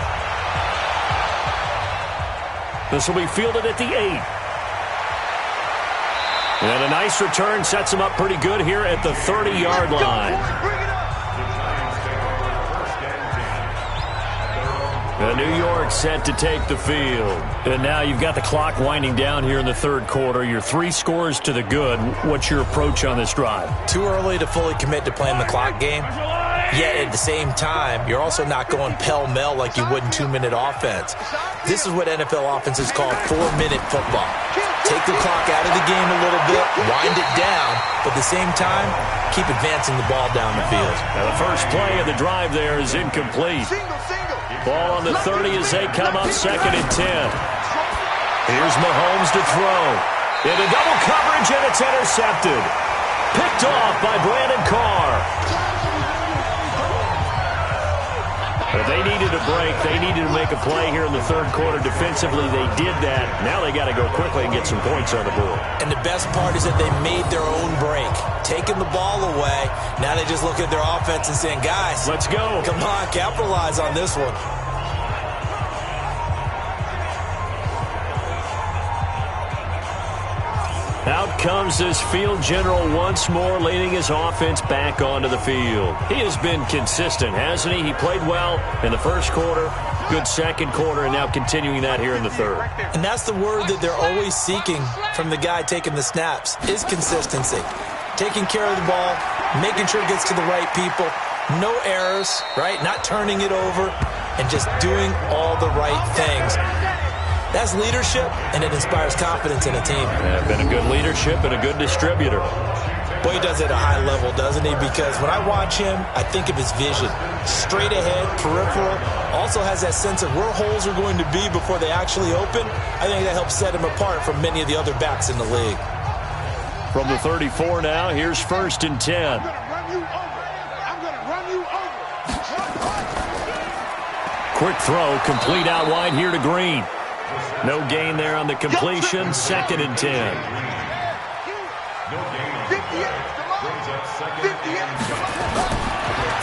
This will be fielded at the 8. And a nice return sets him up pretty good here at the 30-yard line. And New York set to take the field. And now you've got the clock winding down here in the third quarter. Your 3 scores to the good. What's your approach on this drive? Too early to fully commit to playing the clock game. Yet at the same time, you're also not going pell-mell like you would in 2-minute offense. This is what NFL offenses call 4-minute football. Take the clock out of the game a little bit, wind it down, but at the same time, keep advancing the ball down the field. Now the first play of the drive there is incomplete. Ball on the 30 as they come up 2nd and 10. Here's Mahomes to throw. Into double coverage, and it's intercepted. Picked off by Brandon Carr. But they needed a break. They needed to make a play here in the third quarter. Defensively, they did that. Now they got to go quickly and get some points on the board. And the best part is that they made their own break. Taking the ball away. Now they just look at their offense and saying, guys, let's go. Come on, capitalize on this one. Out comes this field general once more, leading his offense back onto the field. He has been consistent, hasn't he? He played well in the first quarter, good second quarter, and now continuing that here in the third. And that's the word that they're always seeking from the guy taking the snaps, is consistency. Taking care of the ball, making sure it gets to the right people, no errors, right? Not turning it over, and just doing all the right things. That's leadership, and it inspires confidence in a team. Yeah, been a good leadership and a good distributor. Boy, he does it at a high level, doesn't he? Because when I watch him, I think of his vision. Straight ahead, peripheral. Also has that sense of where holes are going to be before they actually open. I think that helps set him apart from many of the other backs in the league. From the 34 now, here's 1st and 10. I'm gonna run you over. Quick throw, complete out wide here to Green. No gain there on the completion. 2nd and 10.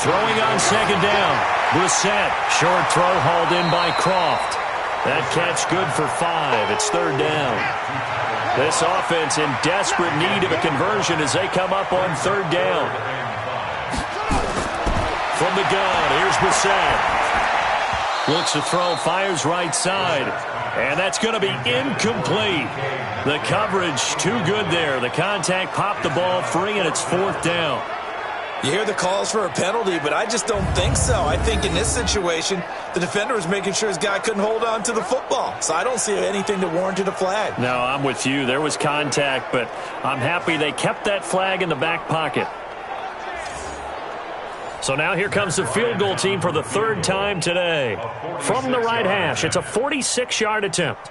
Throwing on 2nd down. Brissett. Short throw hauled in by Croft. That catch good for 5. It's 3rd down. This offense in desperate need of a conversion as they come up on 3rd down. From the gun, here's Brissett. Looks to throw, fires right side. And that's going to be incomplete. The coverage too good there. The contact popped the ball free, and it's 4th down. You hear the calls for a penalty, but I just don't think so. I think in this situation, the defender was making sure his guy couldn't hold on to the football. So I don't see anything that warranted a flag. No, I'm with you. There was contact, but I'm happy they kept that flag in the back pocket. So now here comes the field goal team for the 3rd time today. From the right hash, it's a 46-yard attempt.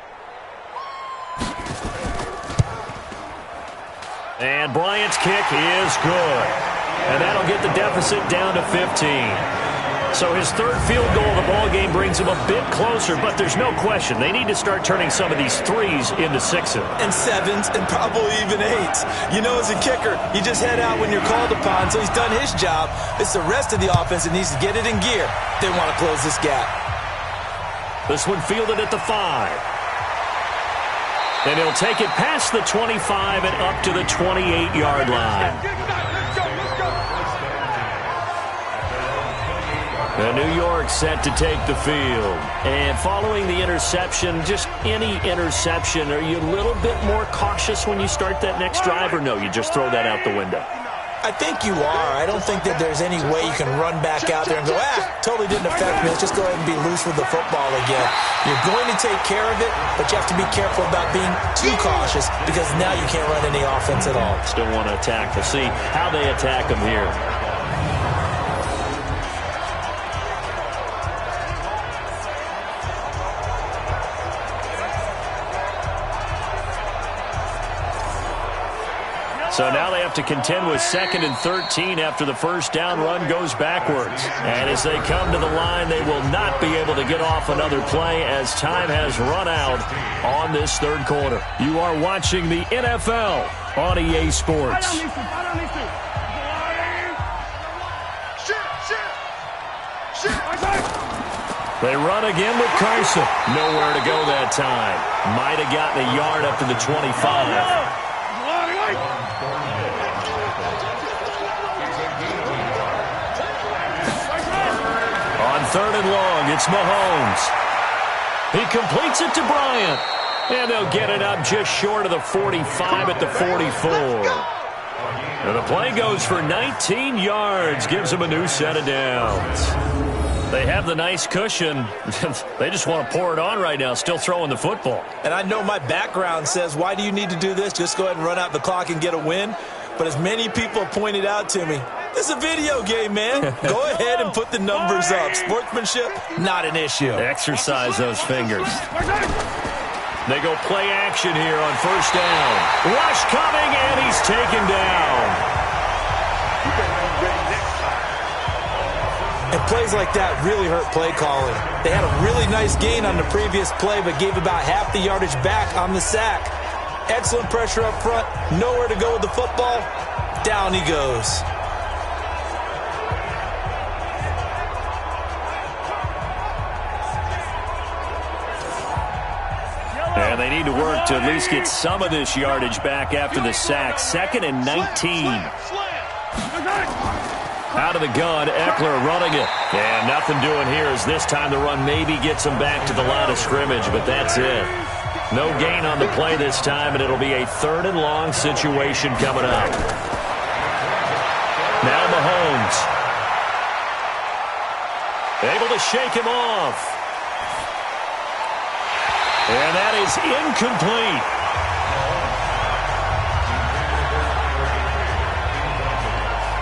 And Bryant's kick is good. And that'll get the deficit down to 15. So his 3rd field goal of the ballgame brings him a bit closer, but there's no question. They need to start turning some of these 3s into 6s. And 7s, and probably even 8s. You know, as a kicker, you just head out when you're called upon, so he's done his job. It's the rest of the offense that needs to get it in gear. They want to close this gap. This one fielded at the 5. And he'll take it past the 25 and up to the 28-yard line. New York set to take the field. And following the interception, just any interception, are you a little bit more cautious when you start that next drive, or no, you just throw that out the window? I think you are. I don't think that there's any way you can run back out there and go, totally didn't affect me. Let's just go ahead and be loose with the football again. You're going to take care of it, but you have to be careful about being too cautious because now you can't run any offense at all. Still want to attack. We'll see how they attack them here. So now they have to contend with 2nd and 13 after the first down run goes backwards. And as they come to the line, they will not be able to get off another play as time has run out on this third quarter. You are watching the NFL on EA Sports. They run again with Carson. Nowhere to go that time. Might have gotten a yard up to the 25. On 3rd and long, it's Mahomes. He completes it to Bryant. And they'll get it up just short of the 45 at the 44. And the play goes for 19 yards. Gives them a new set of downs. They have the nice cushion. They just want to pour it on right now, still throwing the football. And I know my background says, why do you need to do this? Just go ahead and run out the clock and get a win. But as many people pointed out to me, this is a video game, man. Go ahead and put the numbers up. Sportsmanship, not an issue. Exercise those fingers. They go play action here on 1st down. Rush coming, and he's taken down. And plays like that really hurt play calling. They had a really nice gain on the previous play, but gave about half the yardage back on the sack. Excellent pressure up front. Nowhere to go with the football. Down he goes. And they need to work to at least get some of this yardage back after the sack. 2nd and 19. Out of the gun, Eckler running it. And nothing doing here as this time the run maybe gets them back to the line of scrimmage, but that's it. No gain on the play this time, and it'll be a 3rd and long situation coming up. Now Mahomes. Able to shake him off. And that is incomplete.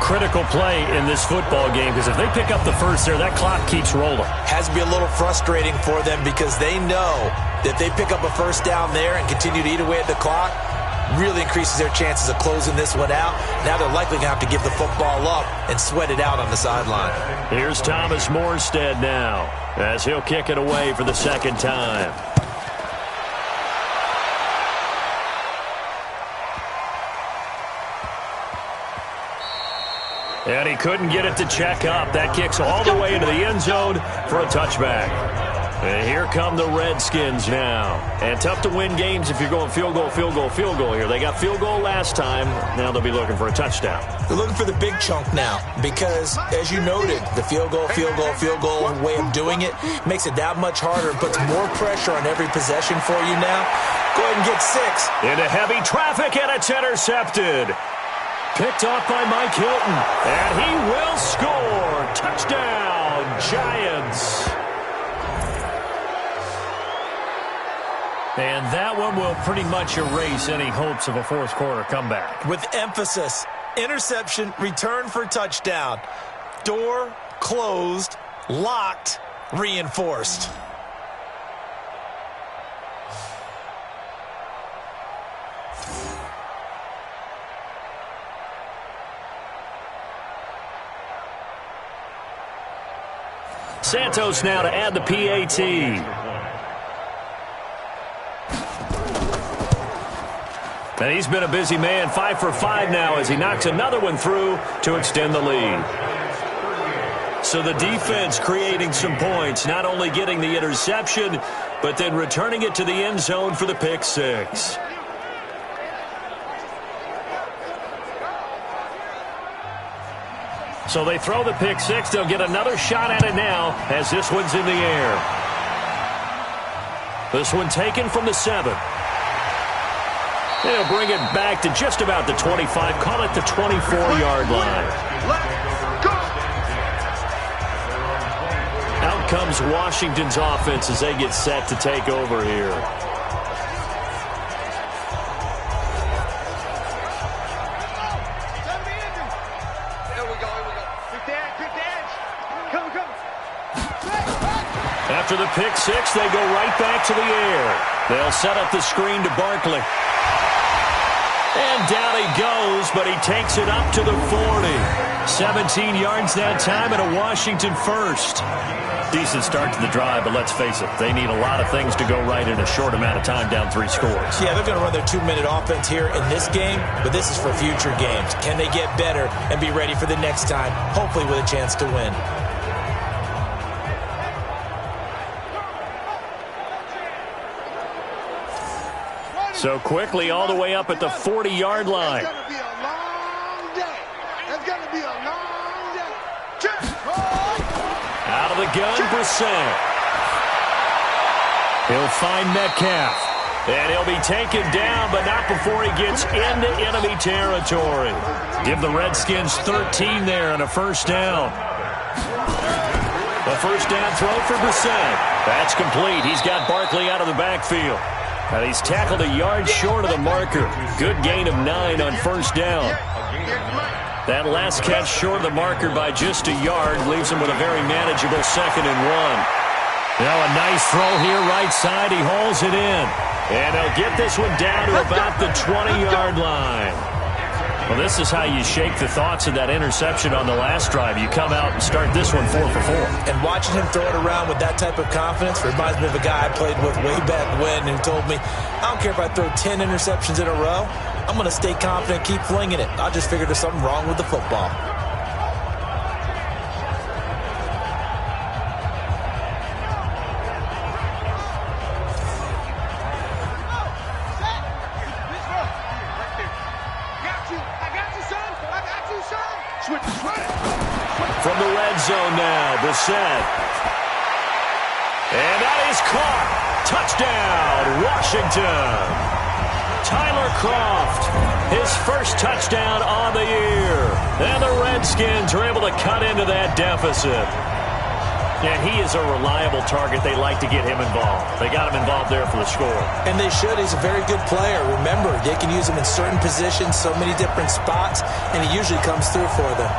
Critical play in this football game because if they pick up the first there, that clock keeps rolling. Has to be a little frustrating for them because they know that if they pick up a first down there and continue to eat away at the clock, really increases their chances of closing this one out. Now they're likely going to have to give the football up and sweat it out on the sideline. Here's Thomas Morstead now as he'll kick it away for the 2nd time. And he couldn't get it to check up. That kicks all the way into the end zone for a touchback. And here come the Redskins now. And tough to win games if you're going field goal, field goal, field goal here. They got field goal last time. Now they'll be looking for a touchdown. They're looking for the big chunk now because, as you noted, the field goal way of doing it makes it that much harder and puts more pressure on every possession for you now. Go ahead and get 6. Into heavy traffic, and it's intercepted. Picked off by Mike Hilton, and he will score. Touchdown, Giants. And that one will pretty much erase any hopes of a 4th quarter comeback. With emphasis, interception, return for touchdown. Door closed, locked, reinforced. Santos now to add the PAT. And he's been a busy man, 5 for 5 now as he knocks another one through to extend the lead. So the defense creating some points, not only getting the interception, but then returning it to the end zone for the pick 6. So they throw the pick six. They'll get another shot at it now as this one's in the air. This one taken from the 7. They'll bring it back to just about the 25. Call it the 24-yard line. Out comes Washington's offense as they get set to take over here. After the pick six, they go right back to the air. They'll set up the screen to Barkley. And down he goes, but he takes it up to the 40. 17 yards that time and a Washington first. Decent start to the drive, but let's face it, they need a lot of things to go right in a short amount of time, down 3 scores. Yeah, they're going to run their 2-minute offense here in this game, but this is for future games. Can they get better and be ready for the next time, hopefully with a chance to win? So quickly all the way up at the 40-yard line. It's going to be a long day. It's going to be a long day. Out of the gun, Brissett. He'll find Metcalf. And he'll be taken down, but not before he gets into enemy territory. Give the Redskins 13 there and a first down. A first down throw for Brissett. That's complete. He's got Barkley out of the backfield. And he's tackled a yard short of the marker. Good gain of 9 on first down. That last catch short of the marker by just a yard leaves him with a very manageable 2nd and 1. Now a nice throw here right side. He hauls it in. And he'll get this one down to about the 20-yard line. Well, this is how you shake the thoughts of that interception on the last drive. You come out and start this one 4 for 4. And watching him throw it around with that type of confidence reminds me of a guy I played with way back when who told me, I don't care if I throw 10 interceptions in a row. I'm going to stay confident, keep flinging it. I just figured there's something wrong with the football. From the red zone now, Brissett. And that is caught. Touchdown, Washington. Tyler Kroft, his first touchdown on the year. And the Redskins are able to cut into that deficit. And he is a reliable target. They like to get him involved. They got him involved there for the score. And they should. He's a very good player. Remember, they can use him in certain positions, so many different spots, and he usually comes through for them.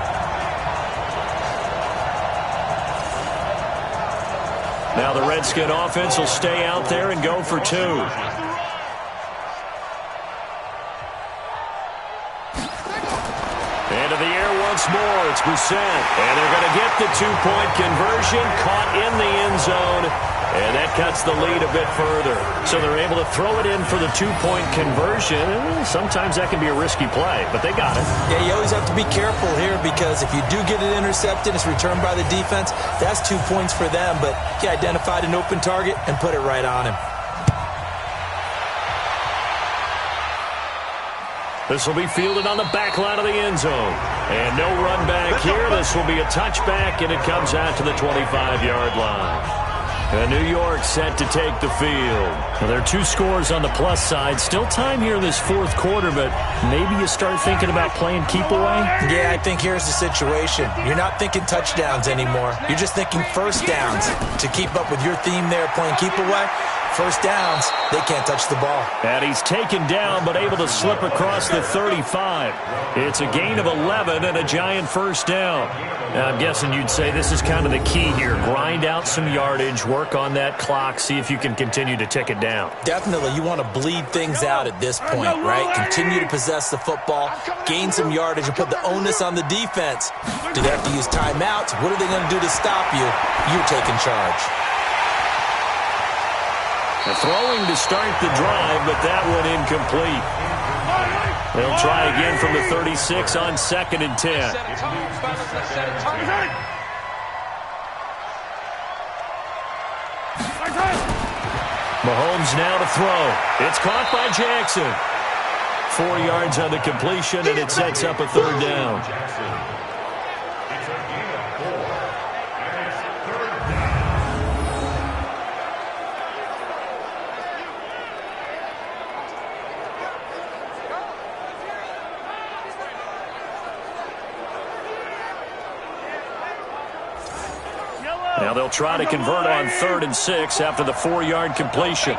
Now the Redskin offense will stay out there and go for 2. Into the air once more. It's Brissett. And they're going to get the 2-point conversion. Caught in the end zone. And that cuts the lead a bit further. So they're able to throw it in for the 2-point conversion. Sometimes that can be a risky play, but they got it. Yeah, you always have to be careful here because if you do get it intercepted, it's returned by the defense. That's 2 points for them, but he identified an open target and put it right on him. This will be fielded on the back line of the end zone. And no run back here. This will be a touchback, and it comes out to the 25-yard line. And New York set to take the field. Well, there are 2 scores on the plus side. Still time here in this 4th quarter, but maybe you start thinking about playing keep away? Yeah, I think here's the situation. You're not thinking touchdowns anymore. You're just thinking first downs. To keep up with your theme there, playing keep away, first downs, they can't touch the ball. And he's taken down, but able to slip across the 35. It's a gain of 11 and a giant first down. Now, I'm guessing you'd say this is kind of the key here. Grind out some yardage, work on that clock, see if you can continue to tick it down. Definitely, you want to bleed things out at this point, right? Continue to possess the football, gain some yardage, and put the onus on the defense. Do they have to use timeouts? What are they going to do to stop you? You're taking charge. Throwing to start the drive, but that one incomplete. They'll try again from the 36 on 2nd and 10. Mahomes now to throw. It's caught by Jackson. 4 yards on the completion, and it sets up a 3rd down. Now they'll try to convert on 3rd and 6 after the 4-yard completion.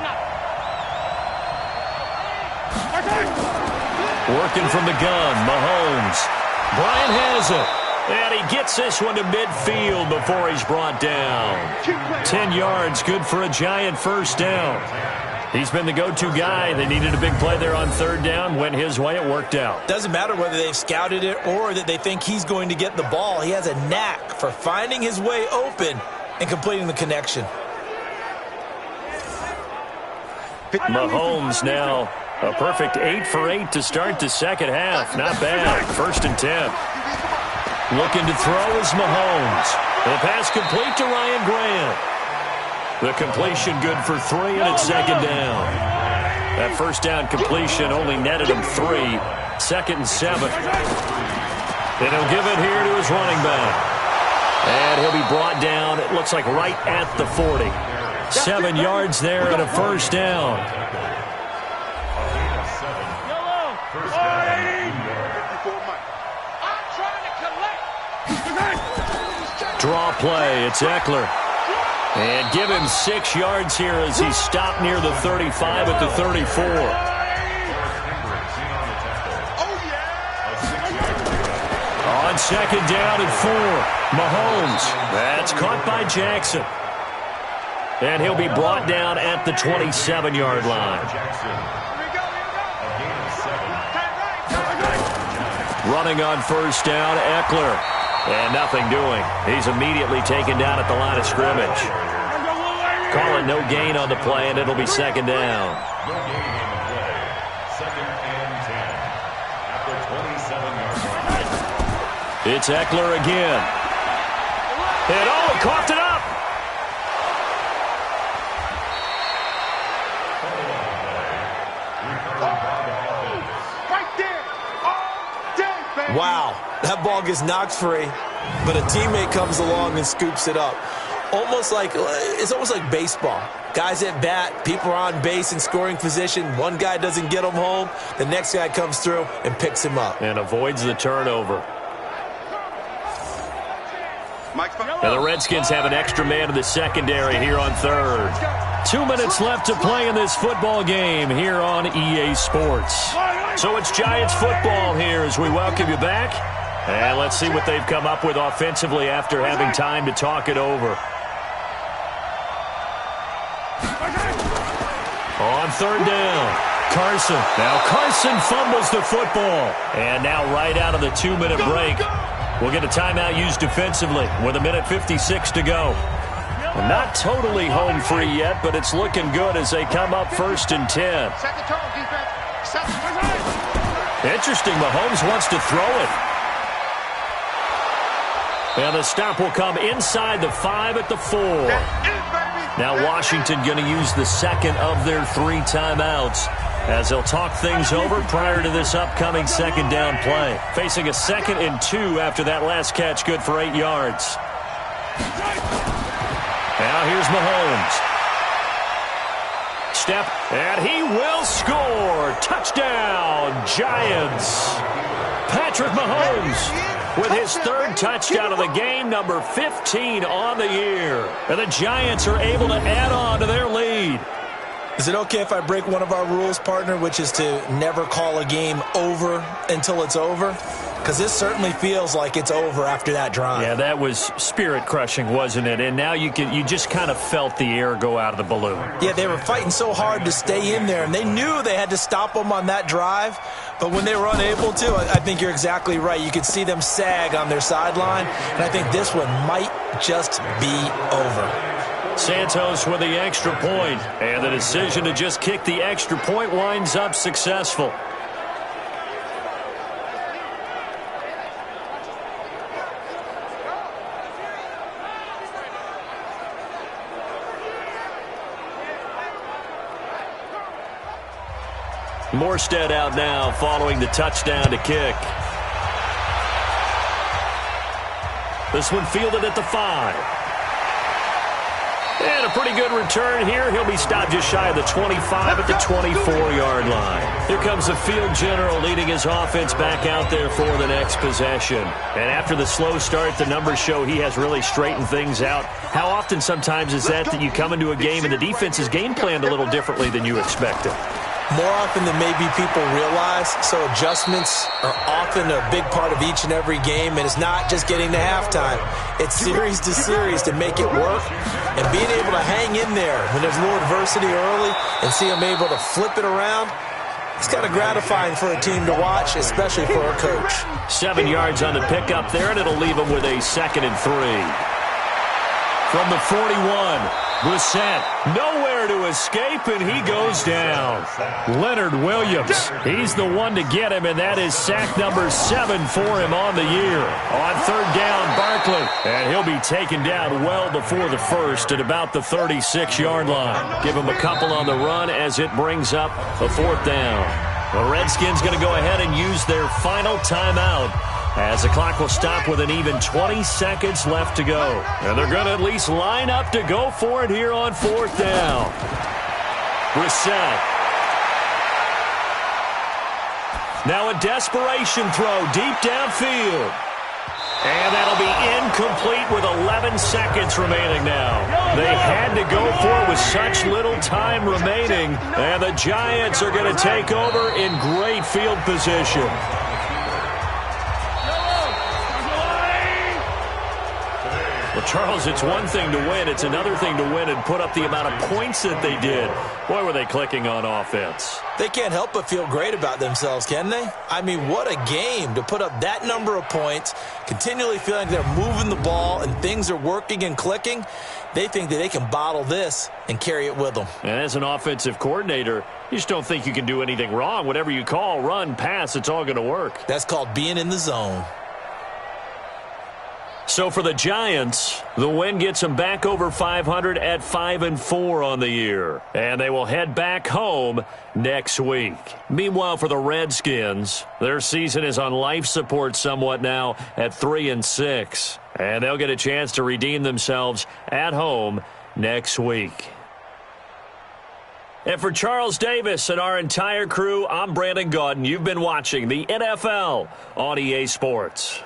Working from the gun, Mahomes. Bryant has it. And he gets this one to midfield before he's brought down. 10 yards, good for a Giant first down. He's been the go-to guy. They needed a big play there on 3rd down. Went his way. It worked out. Doesn't matter whether they've scouted it or that they think he's going to get the ball. He has a knack for finding his way open and completing the connection. Mahomes now a perfect 8 for 8 to start the second half. Not bad. 1st and 10. Looking to throw is Mahomes. The pass complete to Ryan Grant. The completion good for 3, and it's 2nd down. That first down completion only netted him 3. 2nd and 7. And he'll give it here to his running back. And he'll be brought down, it looks like right at the 40. 7 yards there and a first down. Draw play, it's Eckler. And give him 6 yards here as he stopped near the 35 at the 34. On 2nd down and 4. Mahomes. That's caught by Jackson. And he'll be brought down at the 27-yard line. Running on 1st down, Eckler. And nothing doing. He's immediately taken down at the line of scrimmage. Calling no gain on the play, and it'll be 2nd down. No gain on the play. 2nd and 10. At the 27-yard line. It's Eckler again. And oh, he coughed it up. Wow, that ball gets knocked free, but a teammate comes along and scoops it up. It's almost like baseball. Guys at bat, people are on base in scoring position. One guy doesn't get him home. The next guy comes through and picks him up. And avoids the turnover. Now the Redskins have an extra man in the secondary here on 3rd. 2 minutes left to play in this football game here on EA Sports. So it's Giants football here as we welcome you back. And let's see what they've come up with offensively after having time to talk it over. On 3rd down, Carson. Now Carson fumbles the football. And now right out of the 2-minute break, we'll get a timeout used defensively with 1:56 to go. Not totally home free yet, but it's looking good as they come up 1st and 10. Interesting, Mahomes wants to throw it. And the stop will come inside the 5 at the 4. Now Washington going to use the 2nd of their 3 timeouts as they'll talk things over prior to this upcoming 2nd down play. Facing a 2nd and 2 after that last catch, good for 8 yards. Now here's Mahomes. Step, and he will score. Touchdown, Giants. Patrick Mahomes with his 3rd touchdown of the game, number 15 on the year. And the Giants are able to add on to their lead. Is it okay if I break one of our rules, partner, which is to never call a game over until it's over? Because this certainly feels like it's over after that drive. Yeah, that was spirit-crushing, wasn't it? And now you just kind of felt the air go out of the balloon. Yeah, they were fighting so hard to stay in there, and they knew they had to stop them on that drive. But when they were unable to, I think you're exactly right. You could see them sag on their sideline, and I think this one might just be over. Santos with the extra point, and the decision to just kick the extra point winds up successful. Morstead out now following the touchdown to kick. This one fielded at the 5. And a pretty good return here. He'll be stopped just shy of the 25 at the 24-yard line. Here comes the field general leading his offense back out there for the next possession. And after the slow start, the numbers show he has really straightened things out. How often sometimes is that you come into a game and the defense is game planned a little differently than you expected? More often than maybe people realize, so adjustments are often a big part of each and every game, and it's not just getting to halftime. It's series to series to make it work, and being able to hang in there when there's a little adversity early and see them able to flip it around, it's kind of gratifying for a team to watch, especially for a coach. 7 yards on the pickup there, and it'll leave them with a 2nd and 3. From the 41, Brissett nowhere to escape, and he goes down. Leonard Williams, he's the one to get him, and that is sack number 7 for him on the year. On 3rd down, Barkley, and he'll be taken down well before the first at about the 36-yard line. Give him a couple on the run as it brings up a 4th down. The Redskins going to go ahead and use their final timeout, as the clock will stop with an even 20 seconds left to go. And they're going to at least line up to go for it here on 4th down. Brissett. Now a desperation throw deep downfield. And that'll be incomplete with 11 seconds remaining now. They had to go for it with such little time remaining. And the Giants are going to take over in great field position. Well, Charles, it's one thing to win. It's another thing to win and put up the amount of points that they did. Boy, were they clicking on offense. They can't help but feel great about themselves, can they? I mean, what a game to put up that number of points, continually feeling they're moving the ball and things are working and clicking. They think that they can bottle this and carry it with them. And as an offensive coordinator, you just don't think you can do anything wrong. Whatever you call, run, pass, it's all going to work. That's called being in the zone. So for the Giants, the win gets them back over 500 at 5-4 on the year. And they will head back home next week. Meanwhile, for the Redskins, their season is on life support somewhat now at 3-6. And they'll get a chance to redeem themselves at home next week. And for Charles Davis and our entire crew, I'm Brandon Gaudin. You've been watching the NFL on EA Sports.